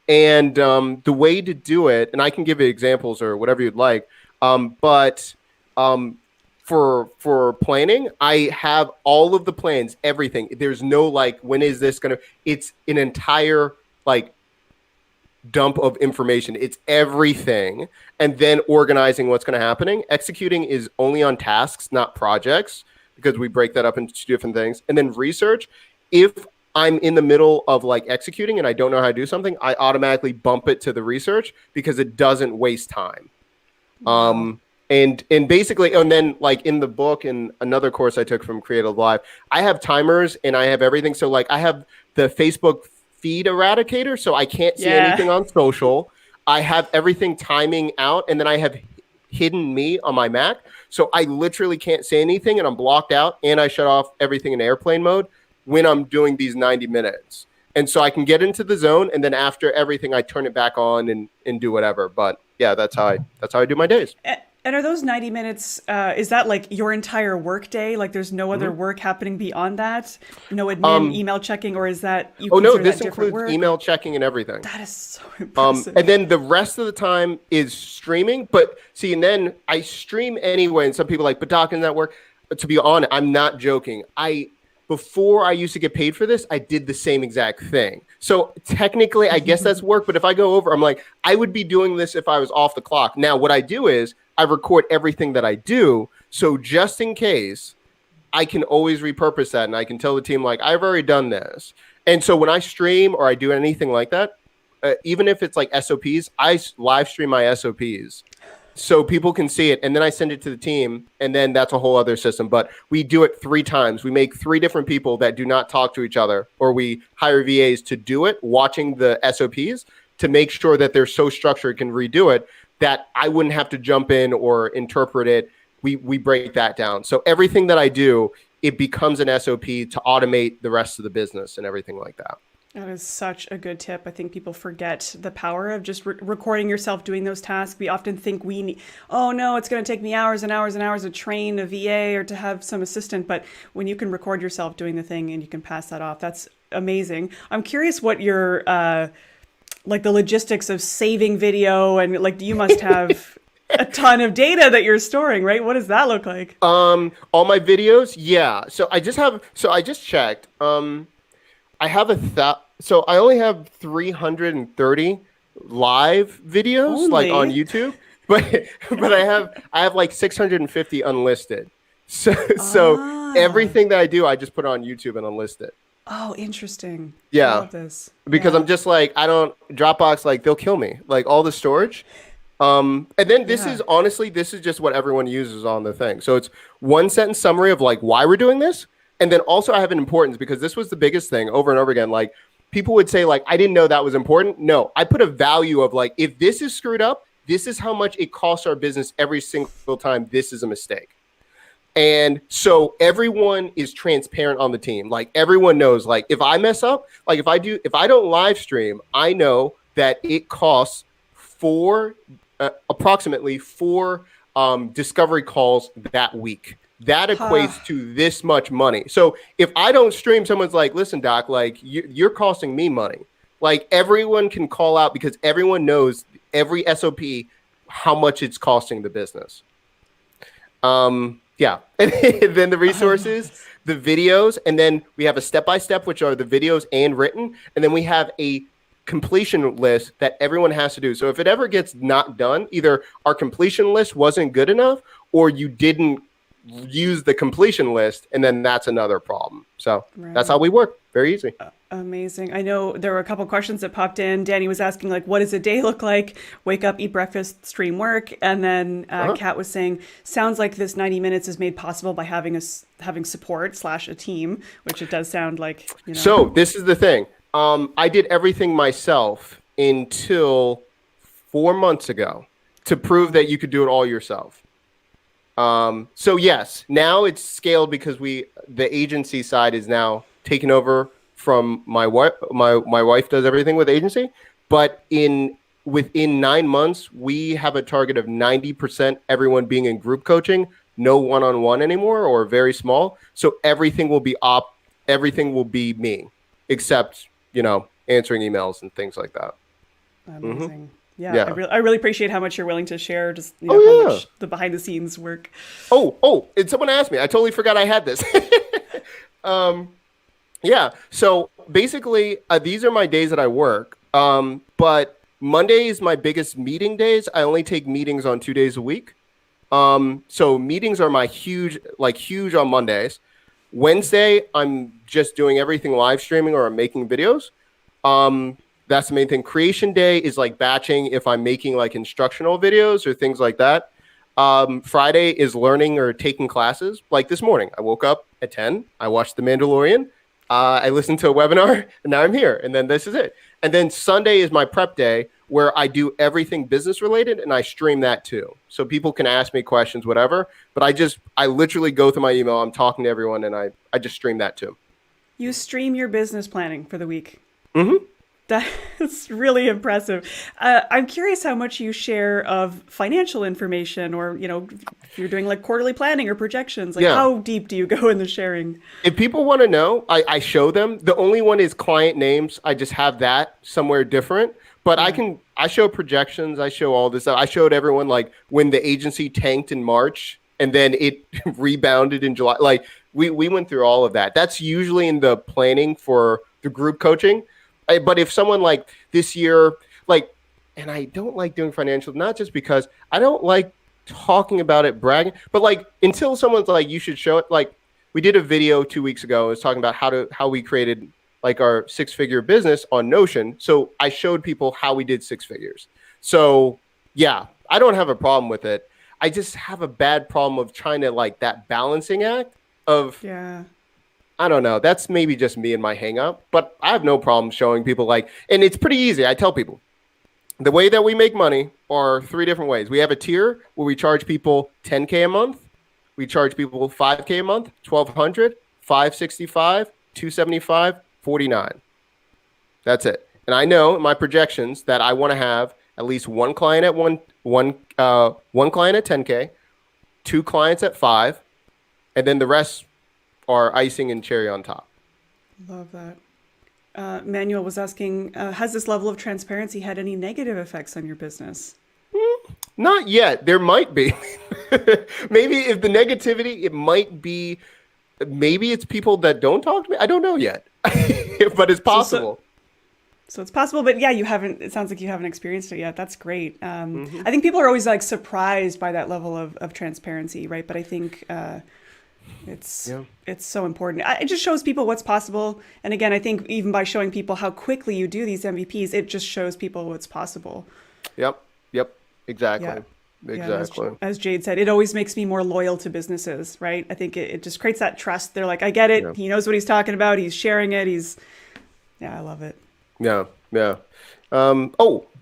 And the way to do it, and I can give you examples or whatever you'd like, but for planning, I have all of the plans, everything. There's no like, when is this gonna? It's an entire like dump of information. It's everything, and then organizing what's gonna happening. Executing is only on tasks, not projects, because we break that up into 2 different things. And then research, if I'm in the middle of like executing and I don't know how to do something, I automatically bump it to the research because it doesn't waste time. Wow. And basically, and then like in the book and another course I took from Creative Live, I have timers and I have everything. So like I have the Facebook feed eradicator, so I can't see Yeah. anything on social. I have everything timing out, and then I have hidden me on my Mac. So I literally can't say anything and I'm blocked out, and I shut off everything in airplane mode when I'm doing these 90 minutes. And so I can get into the zone, and then after everything, I turn it back on and do whatever. But yeah, that's how I do my days. And are those 90 minutes, is that like your entire work day? Like there's no other work happening beyond that? No admin, email checking, or is that you Oh no, consider this that different includes work? email checking and everything. That is so impressive. And then the rest of the time is streaming. But see, and then I stream anyway. And some people are like, but Doc, isn't that work? But to be honest, I'm not joking. Before I used to get paid for this, I did the same exact thing. So technically, I guess that's work. But if I go over, I'm like, I would be doing this if I was off the clock. Now, what I do is I record everything that I do. So just in case, I can always repurpose that. And I can tell the team, like, I've already done this. And so when I stream or I do anything like that, even if it's like SOPs, I live stream my SOPs so people can see it, and then I send it to the team, and then that's a whole other system. But we do it 3 times. We make 3 different people that do not talk to each other, or we hire VAs to do it, watching the SOPs to make sure that they're so structured, can redo it, that I wouldn't have to jump in or interpret it. We break that down. So everything that I do, it becomes an SOP to automate the rest of the business and everything like that. That is such a good tip. I think people forget the power of just recording yourself doing those tasks. We often think we need, oh no, it's going to take me hours and hours and hours to train a VA or to have some assistant. But when you can record yourself doing the thing and you can pass that off, that's amazing. I'm curious what your, like the logistics of saving video and like, you must have a ton of data that you're storing, right? What does that look like? All my videos, yeah. So I just checked. I have so I only have 330 live videos like on Only? YouTube, but I have like 650 unlisted. So Ah. everything that I do, I just put on YouTube and unlist it. Oh, interesting. I Yeah, love this. because I'm Yeah. just like I don't Dropbox like they'll kill me like all the storage. And then Yeah. this is just what everyone uses on the thing. So it's one sentence summary of like why we're doing this. And then also I have an importance because this was the biggest thing over and over again. Like people would say like, I didn't know that was important. No, I put a value of like, if this is screwed up, this is how much it costs our business every single time this is a mistake. And so everyone is transparent on the team. Like everyone knows, like if I mess up, like if I don't live stream, I know that it costs four, approximately four discovery calls that week. That equates Ha. to this much money. So if I don't stream, someone's like, listen, Doc, like you're costing me money. Like everyone can call out because everyone knows every SOP, how much it's costing the business. Yeah. And then the I love resources, this. the videos, and then we have a step by step, which are the videos and written. And then we have a completion list that everyone has to do. So if it ever gets not done, either our completion list wasn't good enough or you didn't use the completion list, and then that's another problem. So that's Right. how we work. Very easy. Amazing. I know there were a couple questions that popped in. Danny was asking, like, what does a day look like? Wake up, eat breakfast, stream work. And then Uh-huh. Kat was saying, sounds like this 90 minutes is made possible by having support slash a team, which it does sound like, you know. So this is the thing. I did everything myself until 4 months ago to prove Wow. that you could do it all yourself. So yes, now it's scaled because the agency side is now taken over from my wife. My wife does everything with agency, but within 9 months, we have a target of 90% everyone being in group coaching, no one-on-one anymore or very small. So everything will be me, except answering emails and things like that. Hmm. Amazing. Yeah, Yeah. I really appreciate how much you're willing to share, just, you know, how Oh yeah. much the behind the scenes work. Oh, and someone asked me. I totally forgot I had this. um, yeah. So basically, these are my days that I work. But Monday is my biggest meeting days. I only take meetings on 2 days a week. So meetings are my huge on Mondays. Wednesday, I'm just doing everything live streaming or I'm making videos. Um, that's the main thing. Creation day is like batching if I'm making like instructional videos or things like that. Friday is learning or taking classes. Like this morning, I woke up at 10. I watched The Mandalorian. I listened to a webinar, and now I'm here. And then this is it. And then Sunday is my prep day where I do everything business related and I stream that too. So people can ask me questions, whatever. But I literally go through my email. I'm talking to everyone and I just stream that too. You stream your business planning for the week. Hmm. That's really impressive. I'm curious how much you share of financial information, or you know, if you're doing like quarterly planning or projections. Like, Yeah. how deep do you go in the sharing? If people want to know, I show them. The only one is client names. I just have that somewhere different. But Yeah. I show projections. I show all this stuff. I showed everyone like when the agency tanked in March and then it rebounded in July. Like we went through all of that. That's usually in the planning for the group coaching. But if someone like this year, like, and I don't like doing financials, not just because I don't like talking about it, bragging, but like until someone's like, you should show it. Like we did a video 2 weeks ago. It was talking about how we created like our 6-figure business on Notion. So I showed people how we did 6 figures. So yeah, I don't have a problem with it. I just have a bad problem of trying to like that balancing act of Yeah. I don't know. That's maybe just me and my hang up, but I have no problem showing people like, and it's pretty easy. I tell people the way that we make money are three different ways. We have a tier where we charge people 10K a month. We charge people 5K a month, 1200, 565, 275, 49. That's it. And I know in my projections that I want to have at least one client at one client at 10K, two clients at 5, and then the rest are icing and cherry on top. Love that. Manuel was asking, has this level of transparency had any negative effects on your business? Not yet. There might be. Maybe if the negativity, it might be, maybe it's people that don't talk to me. I don't know yet, but it's possible. So it's possible, but yeah, it sounds like you haven't experienced it yet. That's great. I think people are always like surprised by that level of transparency, right? But I think it's so important. It just shows people what's possible. And again, I think even by showing people how quickly you do these MVPs, it just shows people what's possible. Yep. Exactly. Yeah. Exactly. Yeah, as Jade said, it always makes me more loyal to businesses, right? I think it just creates that trust. They're like, I get it. Yeah. He knows what he's talking about. He's sharing it. I love it. Yeah.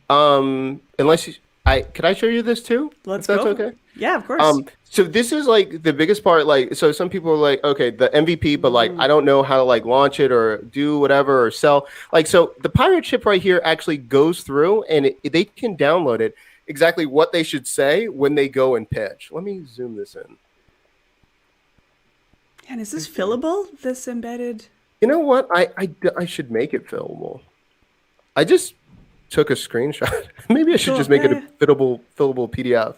Unless could I show you this too? Let's go. That's okay. Yeah, of course. So this is like the biggest part. Like, so some people are like, okay, the MVP, but like, I don't know how to like launch it or do whatever or sell. Like, so the pirate ship right here actually goes through and they can download it exactly what they should say when they go and pitch. Let me zoom this in. And is this fillable? This embedded? You know what? I should make it fillable. I just took a screenshot. Maybe I should just make it a fillable PDF.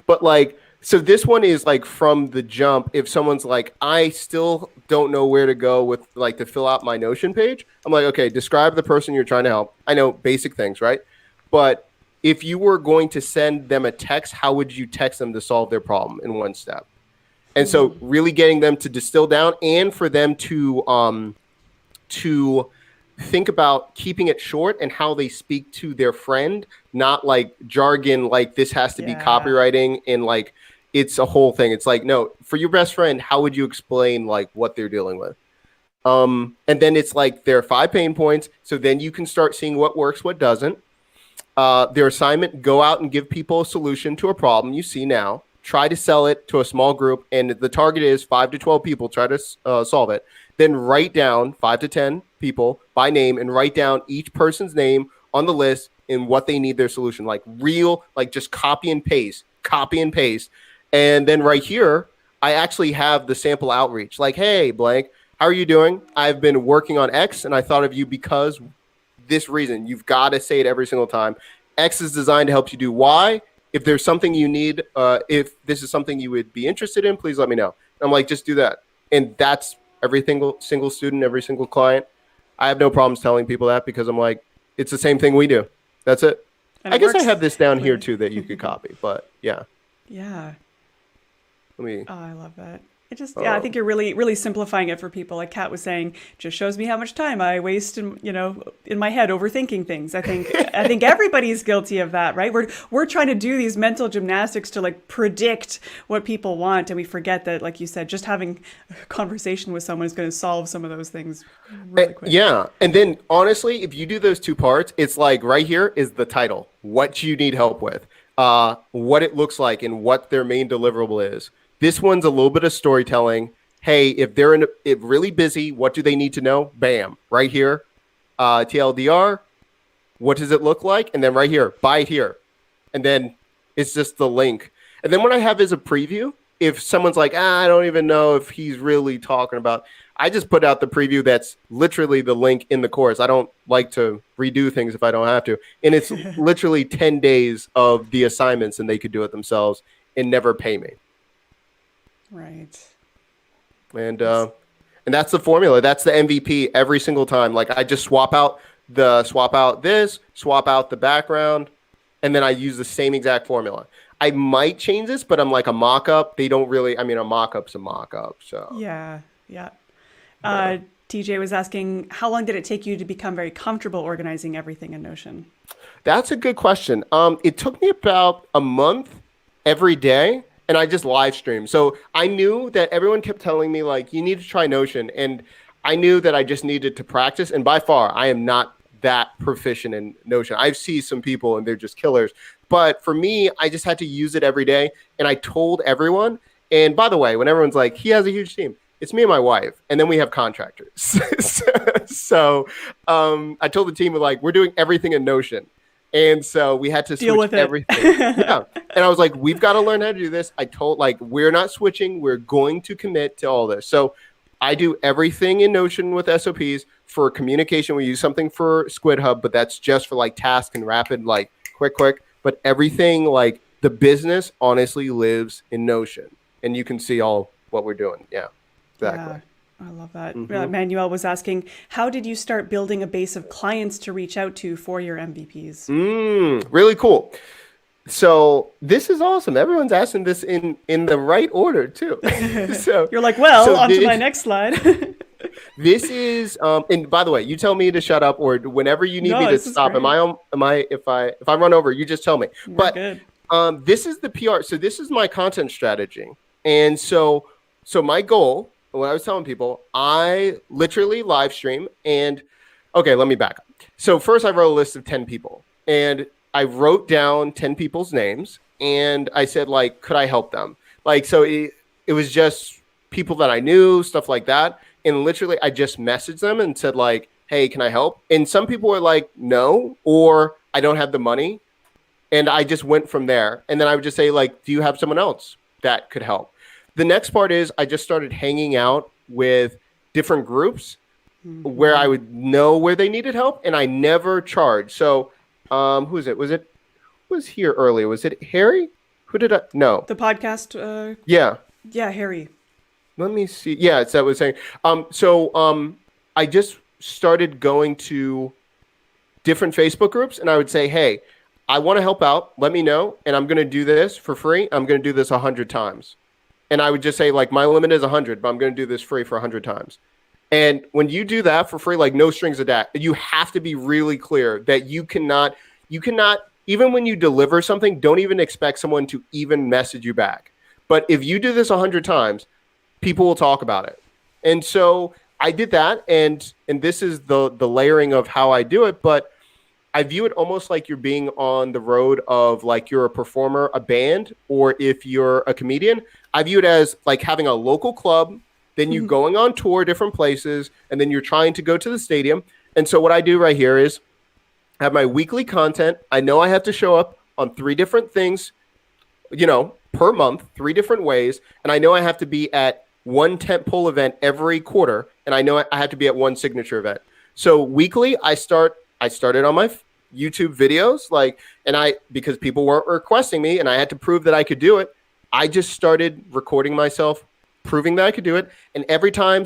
But like, so this one is like from the jump. If someone's like, I still don't know where to go with like to fill out my Notion page, I'm like, okay, describe the person you're trying to help. I know basic things, right? But if you were going to send them a text, how would you text them to solve their problem in one step? And so really getting them to distill down and for them to think about keeping it short and how they speak to their friend, not like jargon, like this has to be copywriting and like it's a whole thing. It's like, no, for your best friend, how would you explain like what they're dealing with? And then it's like there are 5 pain points. So then you can start seeing what works, what doesn't. Their assignment, go out and give people a solution to a problem you see now. Try to sell it to a small group. And the target is 5 to 12 people. Try to solve it. Then write down 5 to 10 people by name and write down each person's name on the list and what they need their solution. Like real, like just copy and paste. And then right here, I actually have the sample outreach. Like, hey, blank, how are you doing? I've been working on X and I thought of you because this reason. You've got to say it every single time. X is designed to help you do Y. If there's something you need, if this is something you would be interested in, please let me know. And I'm like, just do that. And that's every single student, every single client. I have no problems telling people that because I'm like, it's the same thing we do. That's it. I guess I have this down here too that you could copy, but yeah. Yeah. Oh, I love that. It just, I think you're really, really simplifying it for people. Like Kat was saying, just shows me how much time I waste in my head overthinking things. I think everybody's guilty of that, right? We're trying to do these mental gymnastics to like predict what people want. And we forget that, like you said, just having a conversation with someone is going to solve some of those things really quick. Yeah. And then honestly, if you do those 2 parts, it's like right here is the title, what you need help with, what it looks like and what their main deliverable is. This one's a little bit of storytelling. Hey, if they're really busy, what do they need to know? Bam, right here. TLDR, what does it look like? And then right here, buy it here. And then it's just the link. And then what I have is a preview. If someone's like, I don't even know if he's really talking about, I just put out the preview that's literally the link in the course. I don't like to redo things if I don't have to. And it's literally 10 days of the assignments and they could do it themselves and never pay me. Right. And that's the formula. That's the MVP every single time. Like I just swap out this, swap out the background, and then I use the same exact formula. I might change this, but I'm like a mock-up. They don't really, a mock-up's a mock-up. So yeah. TJ was asking, how long did it take you to become very comfortable organizing everything in Notion? That's a good question. It took me about a month every day. And I just live streamed. So I knew that everyone kept telling me like, you need to try Notion. And I knew that I just needed to practice. And by far, I am not that proficient in Notion. I've seen some people and they're just killers. But for me, I just had to use it every day. And I told everyone. And by the way, when everyone's like, he has a huge team. it's me and my wife, and then we have contractors. So I told the team, like, we're doing everything in Notion. And so we had to Deal switch with it. everything. Yeah. And I was like, we've got to learn how to do this. I told, like, we're not switching. We're going to commit to all this. So I do everything in Notion with SOPs. For communication, we use something for Squid Hub, but that's just for like task and rapid, like quick. But everything, like the business, honestly lives in Notion. And you can see all what we're doing. Yeah, exactly. Yeah, I love that. Mm-hmm. Manuel was asking, how did you start building a base of clients to reach out to for your MVPs? Really cool. So this is awesome. Everyone's asking this in the right order too. So You're like, well, so on to this, my next slide. this is and by the way, you tell me to shut up or whenever you need No, me to this is stop. great. Am I if I run over, you just tell me. We're But good. this is the PR. So this is my content strategy. And so my goal, when I was telling people, I literally live stream and okay, let me back up. So first I wrote a list of 10 people and I wrote down 10 people's names and I said, like, could I help them? Like, so it was just people that I knew, stuff like that. And literally I just messaged them and said, like, hey, can I help? And some people were like, no, or I don't have the money. And I just went from there. And then I would just say, like, do you have someone else that could help? The next part is I just started hanging out with different groups where I would know where they needed help. And I never charged. So who is it? Who was here earlier? Was it Harry? Who did I? No. The podcast, Yeah. yeah, Harry. Let me see. Yeah, it's that was saying. I just started going to different Facebook groups and I would say, hey, I want to help out. Let me know. And I'm going to do this for free. I'm going to do this 100 times. And I would just say, like, my limit is 100, but I'm going to do this free for 100 times. And when you do that for free, like no strings attached, you have to be really clear that you cannot, even when you deliver something, don't even expect someone to even message you back. But if you do this 100 times, people will talk about it. And so I did that. And this is the layering of how I do it. But I view it almost like you're being on the road of like you're a performer, a band, or if you're a comedian. I view it as like having a local club, then you going on tour different places, and then you're trying to go to the stadium. And so what I do right here is have my weekly content. I know I have to show up on 3 different things, per month, 3 different ways. And I know I have to be at one tentpole event every quarter. And I know I have to be at one signature event. So weekly, I started on my YouTube videos, because people weren't requesting me and I had to prove that I could do it. I just started recording myself, proving that I could do it. And every time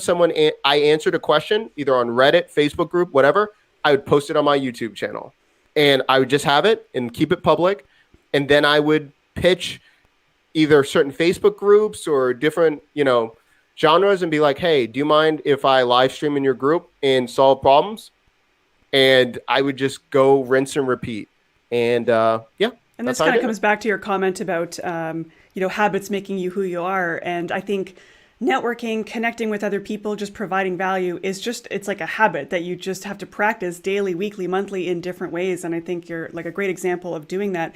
I answered a question, either on Reddit, Facebook group, whatever, I would post it on my YouTube channel. And I would just have it and keep it public. And then I would pitch either certain Facebook groups or different, genres and be like, hey, do you mind if I live stream in your group and solve problems? And I would just go rinse and repeat. And yeah. And this kind of comes back to your comment about, habits making you who you are. And I think networking, connecting with other people, just providing value it's like a habit that you just have to practice daily, weekly, monthly in different ways. And I think you're like a great example of doing that.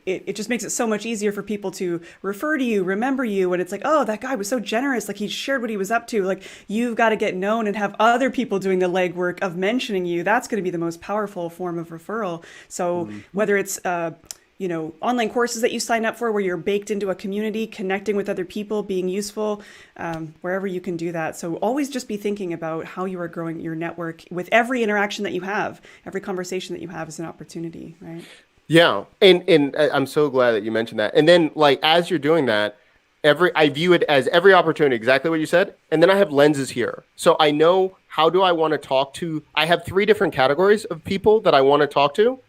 It just makes it so much easier for people to refer to you, remember you. And it's like, oh, that guy was so generous. Like he shared what he was up to. Like you've got to get known and have other people doing the legwork of mentioning you. That's going to be the most powerful form of referral. So whether it's, online courses that you sign up for where you're baked into a community, connecting with other people, being useful, wherever you can do that. So always just be thinking about how you are growing your network with every interaction that you have. Every conversation that you have is an opportunity, right? Yeah. And I'm so glad that you mentioned that. And then like, as you're doing that, I view it as every opportunity, exactly what you said. And then I have lenses here. So I know how do I want to talk to, I have 3 different categories of people that I want to talk to.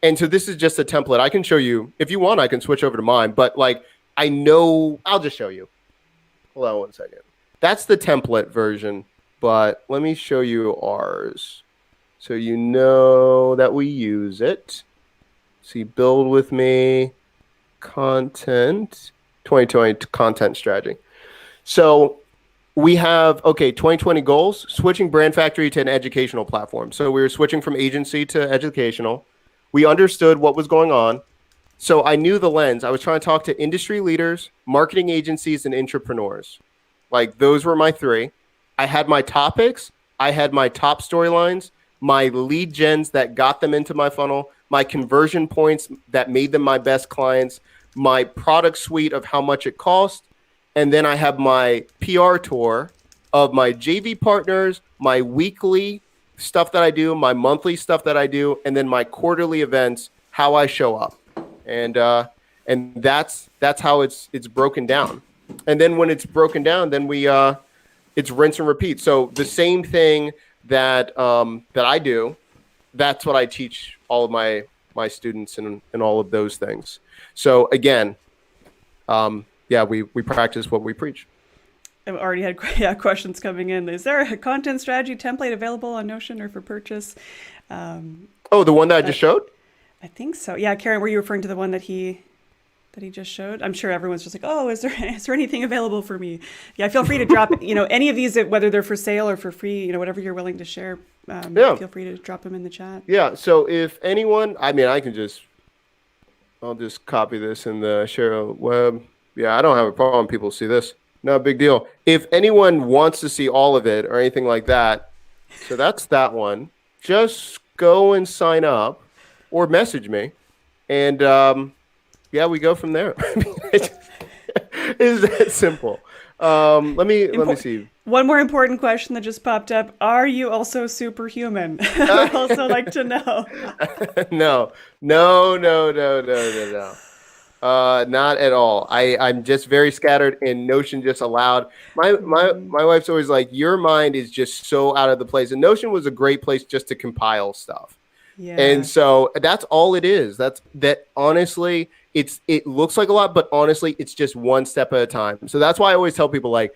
And so this is just a template. I can show you if you want. I can switch over to mine, but like I know I'll just show you. Hold on one second. That's the template version, but let me show you ours so you know that we use it. See, build with me, content, 2020 content strategy. So we have 2020 goals, switching Brand Factory to an educational platform. So we were switching from agency to educational. We understood what was going on. So I knew the lens. I was trying to talk to industry leaders, marketing agencies, and entrepreneurs. Like those were my three. I had my topics, I had my top storylines, my lead gens that got them into my funnel, my conversion points that made them my best clients, my product suite of how much it cost, and then I have my PR tour of my JV partners, my weekly stuff that I do, my monthly stuff that I do, and then my quarterly events, how I show up. And that's how it's broken down. And then when it's broken down, then we it's rinse and repeat. So the same thing that I do, that's what I teach all of my students and all of those things. So again, we practice what we preach. I've already had questions coming in. Is there a content strategy template available on Notion or for purchase? The one that I just showed? I think so. Yeah, Karen, were you referring to the one that he just showed? I'm sure everyone's just like, oh, is there anything available for me? Yeah, feel free to drop, any of these, whether they're for sale or for free, whatever you're willing to share. Feel free to drop them in the chat. Yeah. So if anyone, I'll just copy this in the share web. Yeah, I don't have a problem. People see this. No big deal. If anyone wants to see all of it or anything like that, so that's that one. Just go and sign up or message me, and we go from there. It's that simple. Let me see. One more important question that just popped up: are you also superhuman? I'd also like to know. No. Not at all. I'm just very scattered, and Notion just allowed my wife's always like, your mind is just so out of the place, and Notion was a great place just to compile stuff. Yeah. And so that's all it is. That honestly, it looks like a lot, but honestly, it's just one step at a time. So that's why I always tell people, like,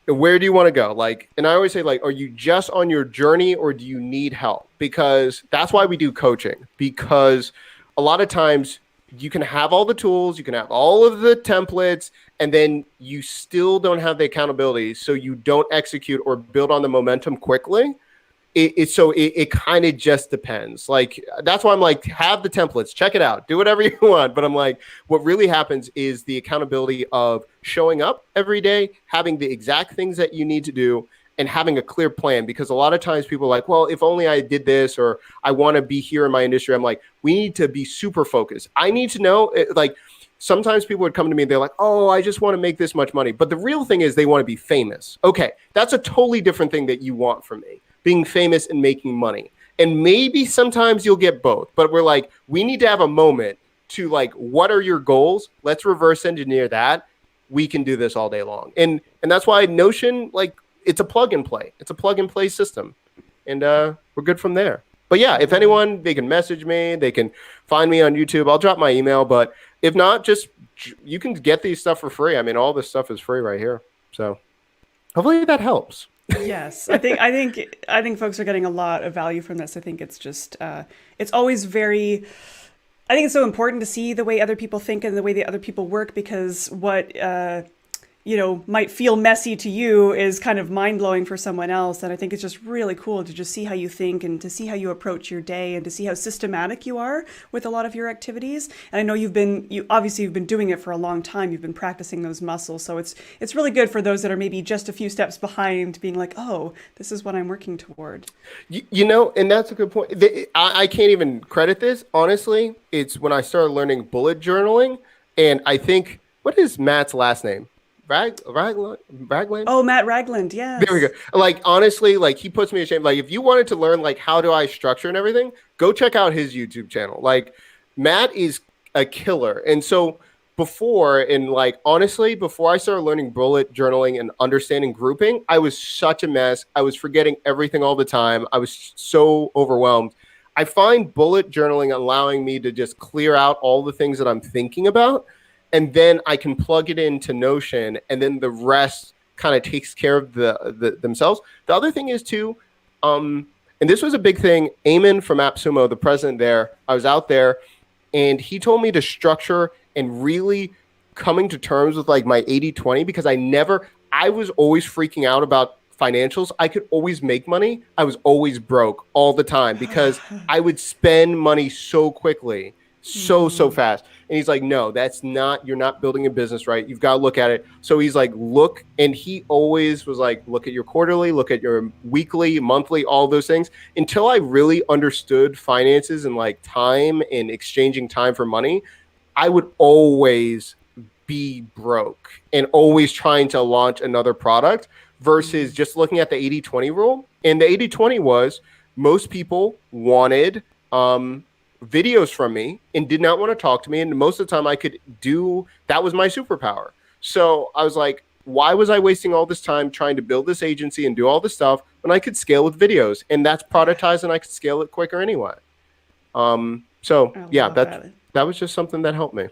where do you want to go? Like, and I always say, like, are you just on your journey or do you need help? Because that's why we do coaching, because a lot of times you can have all the tools, you can have all of the templates, and then you still don't have the accountability. So you don't execute or build on the momentum quickly. It kind of just depends. Like, that's why I'm like, have the templates, check it out, do whatever you want. But I'm like, what really happens is the accountability of showing up every day, having the exact things that you need to do, and having a clear plan. Because a lot of times people are like, well, if only I did this, or I want to be here in my industry. I'm like, we need to be super focused. I need to know, like, sometimes people would come to me and they're like, oh, I just want to make this much money. But the real thing is they want to be famous. Okay, that's a totally different thing that you want from me. Being famous and making money. And maybe sometimes you'll get both, but we're like, we need to have a moment to, like, what are your goals? Let's reverse engineer that. We can do this all day long. And that's why Notion, like, it's a plug and play. It's a plug and play system. And we're good from there. But yeah, if anyone, they can message me, they can find me on YouTube. I'll drop my email, but if not, just, you can get these stuff for free. I mean, all this stuff is free right here. So hopefully that helps. Yes, I think folks are getting a lot of value from this. I think it's just it's always very. I think it's so important to see the way other people think and the way the other people work, because what might feel messy to you is kind of mind-blowing for someone else. And I think it's just really cool to just see how you think and to see how you approach your day and to see how systematic you are with a lot of your activities. And I know you've been doing it for a long time. You've been practicing those muscles. So it's really good for those that are maybe just a few steps behind, being like, oh, this is what I'm working toward. And that's a good point. I can't even credit this. Honestly, it's when I started learning bullet journaling. And I think, what is Matt's last name? Ragland? Oh, Matt Ragland, yes. There we go. Like, honestly, like, he puts me to shame. Like, if you wanted to learn, like, how do I structure and everything, go check out his YouTube channel. Like, Matt is a killer. And so before I started learning bullet journaling and understanding grouping, I was such a mess. I was forgetting everything all the time. I was so overwhelmed. I find bullet journaling allowing me to just clear out all the things that I'm thinking about. And then I can plug it into Notion, and then the rest kind of takes care of themselves. The other thing is too, and this was a big thing, Eamon from AppSumo, the president there, I was out there, and he told me to structure and really coming to terms with, like, my 80-20, because I was always freaking out about financials. I could always make money. I was always broke all the time because I would spend money so quickly. so fast. And he's like, no, that's not, you're not building a business right. You've got to look at it. So he's like, look, and he always was like, look at your quarterly, look at your weekly, monthly, all those things. Until I really understood finances and like time and exchanging time for money, I would always be broke and always trying to launch another product versus just looking at the 80-20 rule. And the 80-20 was most people wanted videos from me and did not want to talk to me. And most of the time I could do, that was my superpower. So I was like, why was I wasting all this time trying to build this agency and do all this stuff when I could scale with videos? And that's productized and I could scale it quicker anyway. So yeah, that was just something that helped me.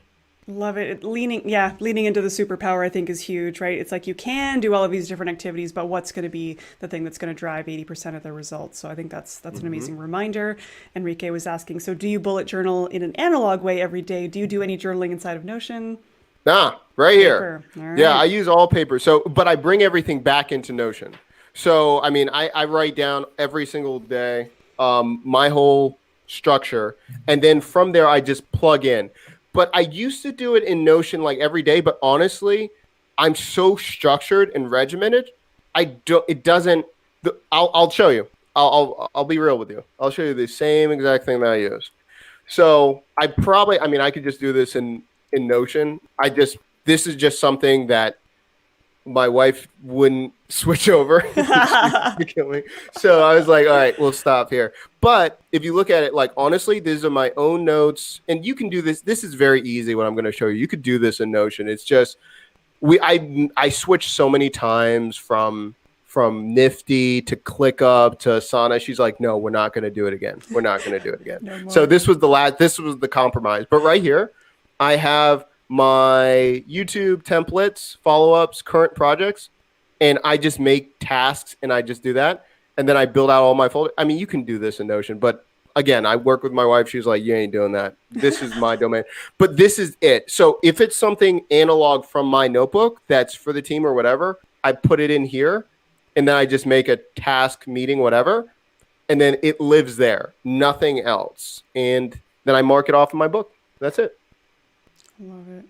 Love it. Leaning into the superpower, I think, is huge, right? It's like you can do all of these different activities, but what's going to be the thing that's going to drive 80% of the results? So I think that's an amazing reminder. Enrique was asking, so do you bullet journal in an analog way every day? Do you do any journaling inside of Notion? Nah, right here. Right. Yeah, I use all paper. So, but I bring everything back into Notion. So, I mean, I write down every single day my whole structure, and then from there I just plug in. But I used to do it in Notion like every day. But honestly, I'm so structured and regimented. It doesn't. I'll show you. I'll be real with you. I'll show you the same exact thing that I use. So I could just do this in Notion. This is just something that my wife wouldn't switch over. So I was like, all right, we'll stop here. But if you look at it, like, honestly, these are my own notes, and you can do this. This is very easy. What I'm going to show you, you could do this in Notion. It's just, I switched so many times from Nifty to ClickUp to Asana. She's like, no, we're not going to do it again. We're not going to do it again. No, so this was the compromise. But right here, I have my YouTube templates, follow-ups, current projects, and I just make tasks and I just do that. And then I build out all my folders. I mean, you can do this in Notion, but again, I work with my wife. She's like, you ain't doing that. This is my domain. But this is it. So if it's something analog from my notebook that's for the team or whatever, I put it in here, and then I just make a task, meeting, whatever, and then it lives there. Nothing else. And then I mark it off in my book. That's it. Love it.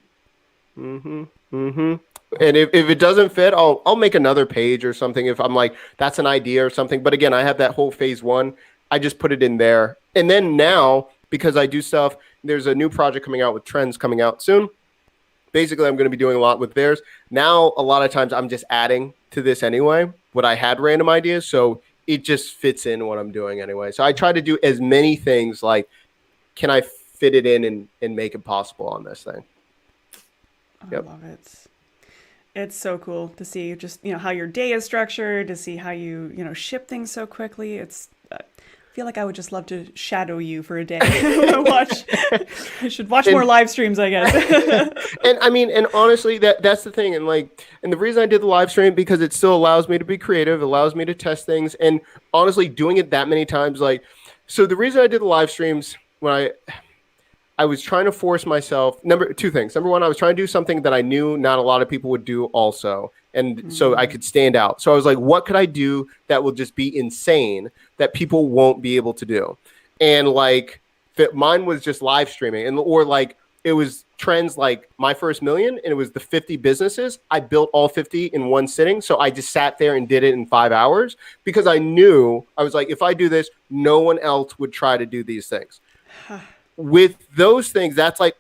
And if it doesn't fit, I'll make another page or something if I'm like, that's an idea or something. But again, I have that whole phase one. I just put it in there. And then now, because I do stuff, there's a new project coming out with Trends coming out soon. Basically, I'm going to be doing a lot with theirs. Now, a lot of times I'm just adding to this anyway, what I had random ideas. So it just fits in what I'm doing anyway. So I try to do as many things like, can I fit it in and make it possible on this thing? Yep. I love it. It's so cool to see just, how your day is structured, to see how you ship things so quickly. I feel like I would just love to shadow you for a day. I should watch more live streams, I guess. and honestly, that's the thing. And the reason I did the live stream, because it still allows me to be creative, allows me to test things. And honestly, doing it that many times, so the reason I did the live streams, when I was trying to force myself. Two things. Number one, I was trying to do something that I knew not a lot of people would do also. And so I could stand out. So I was like, what could I do that will just be insane that people won't be able to do? And mine was just live streaming, it was trends like my first million, and it was the 50 businesses. I built all 50 in one sitting. So I just sat there and did it in 5 hours because I knew, I was like, if I do this, no one else would try to do these things. With those things, that's so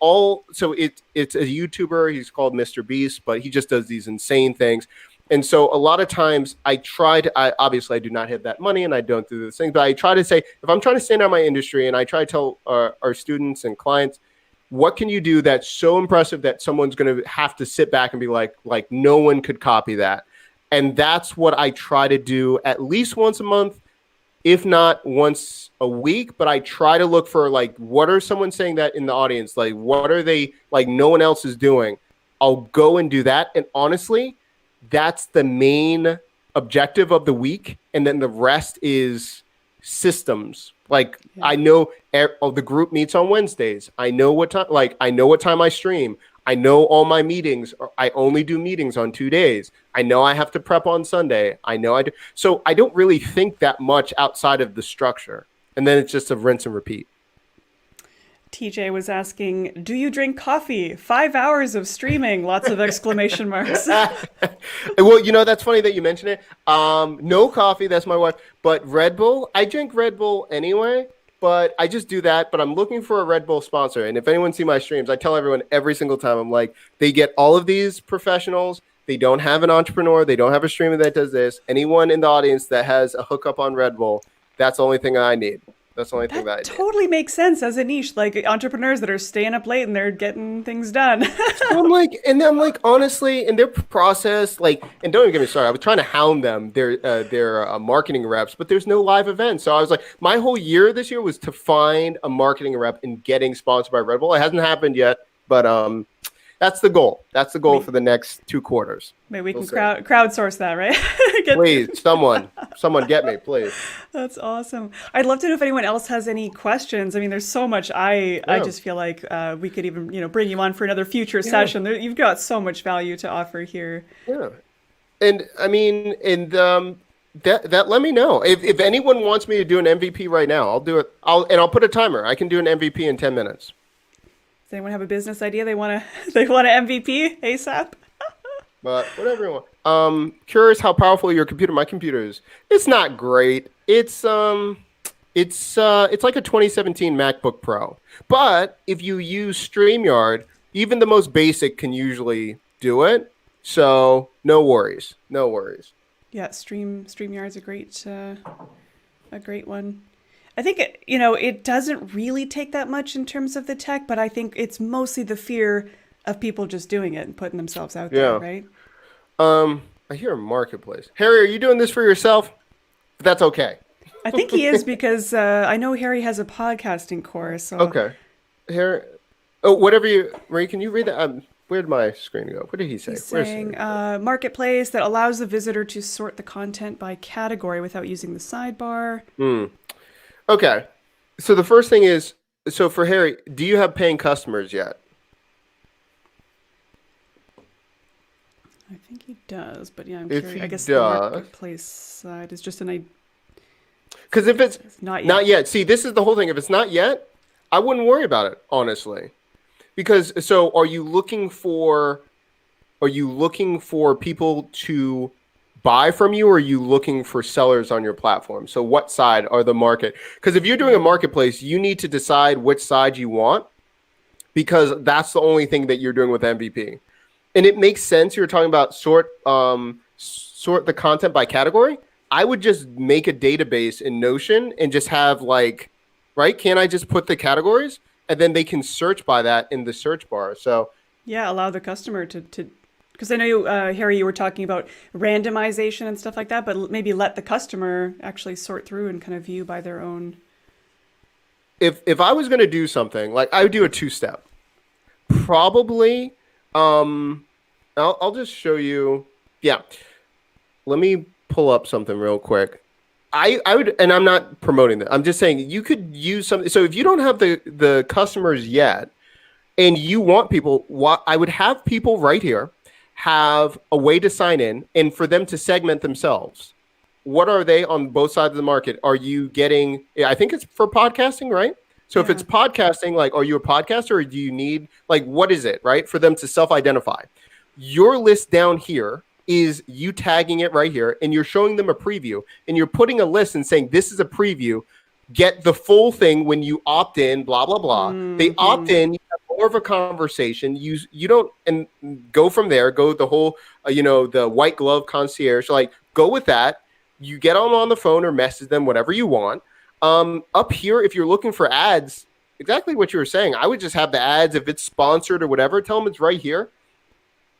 it's a YouTuber. He's called Mr. Beast, but he just does these insane things. And so a lot of times obviously I do not have that money and I don't do those things, but I try to say, if I'm trying to stand out my industry, and I try to tell our students and clients, what can you do that's so impressive that someone's going to have to sit back and be like no one could copy that. And that's what I try to do at least once a month, if not once a week. But I try to look for what are someone saying that in the audience? What are they no one else is doing? I'll go and do that. And honestly, that's the main objective of the week. And then the rest is systems. I know the group meets on Wednesdays. I know what time, I know what time I stream. I know all my meetings. I only do meetings on 2 days. I know I have to prep on Sunday. I know I do. So I don't really think that much outside of the structure. And then it's just a rinse and repeat. TJ was asking, do you drink coffee? 5 hours of streaming, lots of exclamation marks. Well, that's funny that you mention it. No coffee, that's my wife. But Red Bull, I drink Red Bull anyway, but I just do that. But I'm looking for a Red Bull sponsor. And if anyone see my streams, I tell everyone every single time, I'm like, they get all of these professionals. They don't have an entrepreneur. They don't have a streamer that does this. Anyone in the audience that has a hookup on Red Bull, that's the only thing I need. That's the only thing that I need. Totally makes sense as a niche, like entrepreneurs that are staying up late and they're getting things done. So I'm like, honestly, in their process, like, and don't even get me started. I was trying to hound them, their marketing reps, but there's no live events. So I was like, my whole year this year was to find a marketing rep and getting sponsored by Red Bull. It hasn't happened yet, but that's the goal. That's the goal for the next 2 quarters. Maybe we can crowdsource that, right? Please, someone get me, please. That's awesome. I'd love to know if anyone else has any questions. I mean, there's so much. I just feel like we could even, bring you on for another future session. You've got so much value to offer here. Yeah. And I mean, that let me know. If anyone wants me to do an MVP right now, I'll do it. I'll put a timer. I can do an MVP in 10 minutes. Does anyone have a business idea they want an MVP ASAP? But whatever you want. Curious how powerful your computer. My computer is. It's not great. It's like a 2017 MacBook Pro. But if you use StreamYard, even the most basic can usually do it. So no worries. No worries. Yeah, StreamYard's a great one. I think it doesn't really take that much in terms of the tech, but I think it's mostly the fear of people just doing it and putting themselves out there, right? I hear a marketplace. Harry, are you doing this for yourself? That's okay. I think he is because I know Harry has a podcasting course. So. Okay. Harry, whatever Marie, can you read that? Where'd my screen go? What did he say? He's saying marketplace that allows the visitor to sort the content by category without using the sidebar. Okay. So the first thing is, so for Harry, do you have paying customers yet? I think he does, but yeah, I'm curious. I guess the marketplace side is just an idea. Because if it's not yet, see, this is the whole thing. If it's not yet, I wouldn't worry about it, honestly. Because are you looking for people to buy from you, or are you looking for sellers on your platform? So what side are the market? Because if you're doing a marketplace, you need to decide which side you want, because that's the only thing that you're doing with MVP. And it makes sense. You're talking about sort the content by category. I would just make a database in Notion and just have can't I just put the categories and then they can search by that in the search bar? So yeah, allow the customer to because I know you, Harry, you were talking about randomization and stuff like that, but maybe let the customer actually sort through and kind of view by their own. If I was going to do something, I would do a 2-step. Probably, I'll just show you. Yeah, let me pull up something real quick. I would, and I'm not promoting that. I'm just saying you could use something. So if you don't have the customers yet, and you want people, I would have people right here have a way to sign in and for them to segment themselves. What are they on both sides of the market? Are you getting, I think it's for podcasting, right? So if it's podcasting, are you a podcaster, or do you need, what is it, right? For them to self-identify. Your list down here is you tagging it right here, and you're showing them a preview, and you're putting a list and saying, this is a preview. Get the full thing when you opt in, blah, blah, blah. Mm-hmm. They opt in, you have more of a conversation. You don't, and go from there, go the whole, the white glove concierge, go with that. You get them on the phone or message them, whatever you want. Up here, if you're looking for ads, exactly what you were saying, I would just have the ads. If it's sponsored or whatever, tell them it's right here.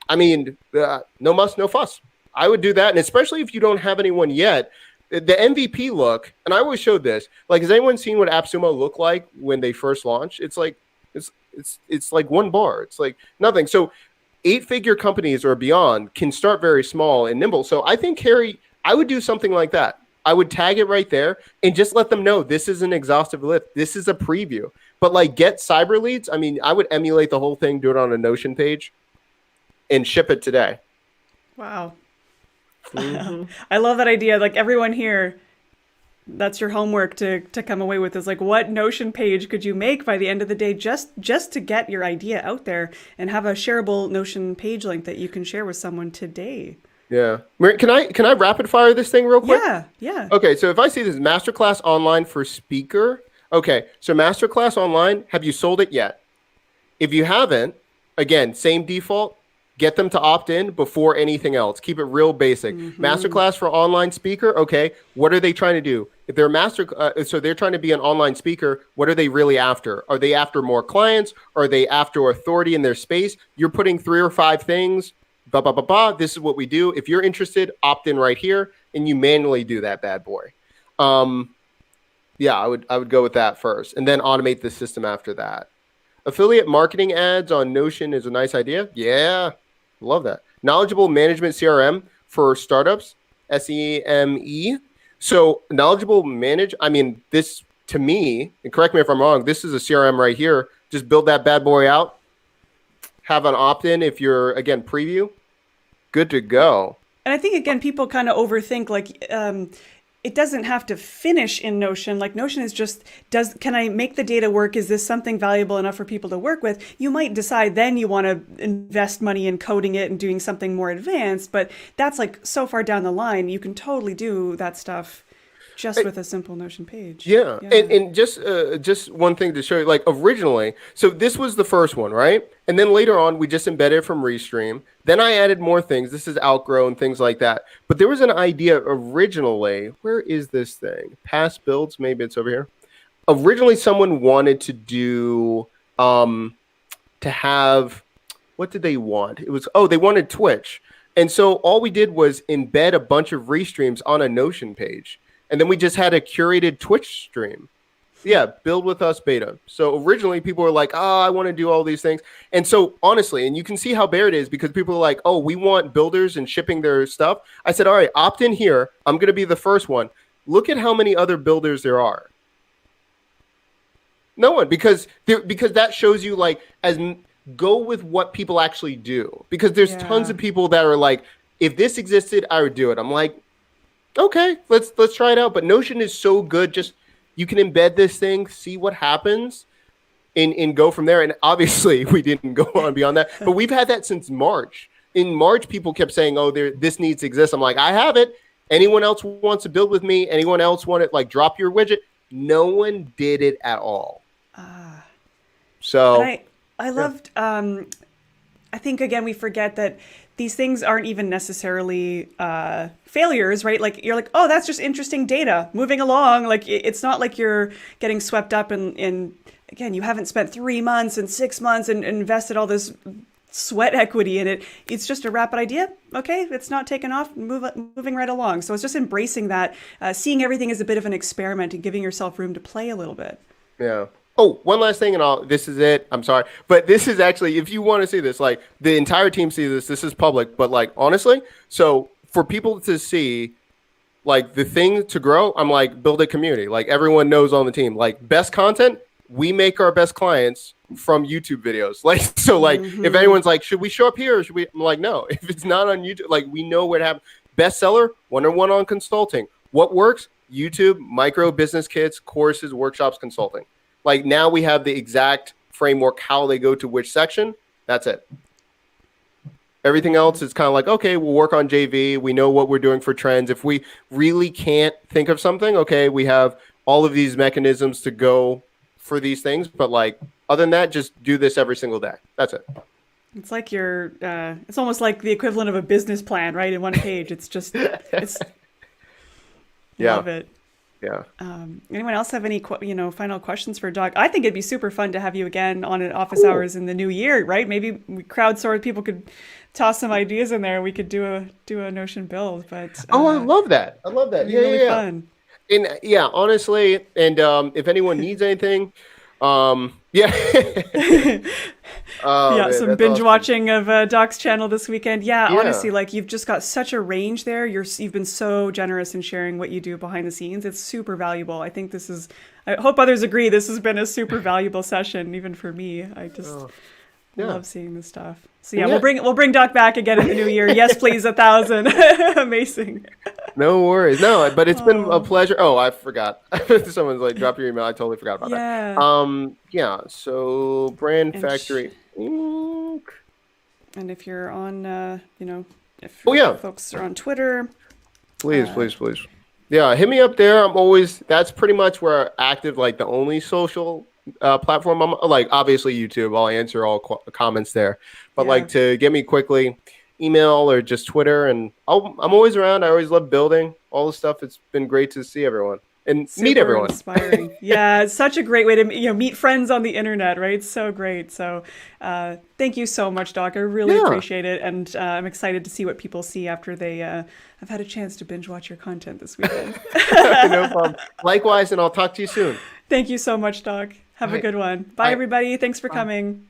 I mean, no muss, no fuss. I would do that. And especially if you don't have anyone yet, the MVP look, and I always showed this, has anyone seen what AppSumo looked like when they first launched? It's like one bar. It's like nothing. So 8-figure companies or beyond can start very small and nimble. So I think, Harry, I would do something like that. I would tag it right there and just let them know this is an exhaustive list. This is a preview. But get cyber leads. I mean, I would emulate the whole thing, do it on a Notion page, and ship it today. Wow. Mm-hmm. I love that idea. Everyone here, That's your homework to come away with, is like, what Notion page could you make by the end of the day, just to get your idea out there and have a shareable Notion page link that you can share with someone today. Yeah. Can I rapid fire this thing real quick? Yeah, yeah. Okay, so if I see this masterclass online for speaker, okay, so masterclass online, have you sold it yet? If you haven't, again, same default, get them to opt in before anything else. Keep it real basic. Masterclass for online speaker, okay, what are they trying to do? If they're so they're trying to be an online speaker, what are they really after? Are they after more clients? Are they after authority in their space? You're putting 3 or 5 things, this is what we do. If you're interested, opt in right here, and you manually do that bad boy. Yeah, I would go with that first, and then automate the system after that. Affiliate marketing ads on Notion is a nice idea. Yeah, love that. Knowledgeable management CRM for startups, SEME. So knowledgeable I mean, this to me, and correct me if I'm wrong, this is a CRM right here. Just build that bad boy out. Have an opt-in if you're, again, preview. Good to go. And I think, again, people kind of overthink, like, it doesn't have to finish in Notion. Like, Notion is just, can I make the data work? Is this something valuable enough for people to work with? You might decide then you want to invest money in coding it and doing something more advanced, but that's like so far down the line. You can totally do that stuff just with a simple Notion page. Yeah. And just one thing to show you, like, originally, so this was the first one, right? And then later on, we just embedded it from Restream. Then I added more things. This is Outgrow and things like that. But there was an idea originally. Where is this thing? Past builds, maybe it's over here. Originally, someone wanted to do, to have, what did they want? It was, they wanted Twitch. And so all we did was embed a bunch of Restreams on a Notion page. And then we just had a curated Twitch stream. Yeah, build with us beta. So originally people were like, I want to do all these things. And so honestly, and you can see how bare it is because people are like, we want builders and shipping their stuff. I said, all right, opt in here. I'm going to be the first one. Look at how many other builders there are. No one, because that shows you, like, go with what people actually do. Because there's tons of people that are like, if this existed, I would do it. I'm like, okay, let's try it out. But Notion is so good. Just, you can embed this thing, see what happens, and go from there. And obviously, we didn't go on beyond that. But we've had that since March. In March, people kept saying, this needs to exist. I'm like, I have it. Anyone else wants to build with me? Anyone else want it? Like, drop your widget. No one did it at all. So I loved, I think, again, we forget that these things aren't even necessarily failures, right? Like, you're like, that's just interesting data moving along. Like, it's not like you're getting swept up in again, you haven't spent 3 months and 6 months and invested all this sweat equity in it. It's just a rapid idea. Okay, it's not taken off, moving right along. So it's just embracing that, seeing everything as a bit of an experiment and giving yourself room to play a little bit. Yeah. Oh, one last thing, and this is it. I'm sorry. But this is actually, if you want to see this, like, the entire team sees this is public. But, like, honestly, so for people to see, like, the thing to grow, I'm like, build a community. Like, everyone knows on the team. Like, best content, we make our best clients from YouTube videos. Like, so, like, if anyone's like, should we show up here? Or should we? I'm like, no. If it's not on YouTube, like, we know what happened. Bestseller, 101 on consulting. What works? YouTube, micro business kits, courses, workshops, consulting. Like, now we have the exact framework, how they go to which section. That's it. Everything else is kind of like, okay, we'll work on JV. We know what we're doing for trends. If we really can't think of something, okay, we have all of these mechanisms to go for these things. But, like, other than that, just do this every single day. That's it. It's like it's almost like the equivalent of a business plan, right? In one page. It's just, love it. Yeah. Anyone else have any, final questions for Doc? I think it'd be super fun to have you again on at Office Hours in the new year, right? Maybe we crowdsource, people could toss some ideas in there. We could do a Notion build, but I love that. I love that. Yeah, really fun. And honestly, and if anyone needs anything, man, some binge watching of Doc's channel this weekend. Honestly, like, you've just got such a range there. You've been so generous in sharing what you do behind the scenes. It's super valuable. I think I hope others agree. This has been a super valuable session, even for me. Yeah. Love seeing this stuff. So And yeah, yeah, we'll bring Doc back again in the new year. Yes, please, 1,000. Amazing. no worries. No, but it's been a Oh, pleasure. Oh, I forgot. Someone's like, drop your email. I totally forgot about that. yeah. Yeah. So Brand And Factory Inc. and if you're on, if Oh yeah. folks are on Twitter, Please, uh, please, please. Yeah, hit me up there. I'm always, that's pretty much where I'm active, like the only social platform. I'm like, obviously YouTube. I'll answer all comments there. But yeah, like to get me quickly, email or just Twitter. And I'm always around. I always love building all the stuff. It's been great to see everyone and meet super everyone. inspiring. Yeah, it's such a great way to meet friends on the internet, right? So great. So thank you so much, Doc. I really Yeah, appreciate it, and I'm excited to see what people see after they have had a chance to binge watch your content this weekend. no problem. Likewise, and I'll talk to you soon. Thank you so much, Doc. All Have a right. good one. Bye, Bye. everybody. Thanks for Bye. coming.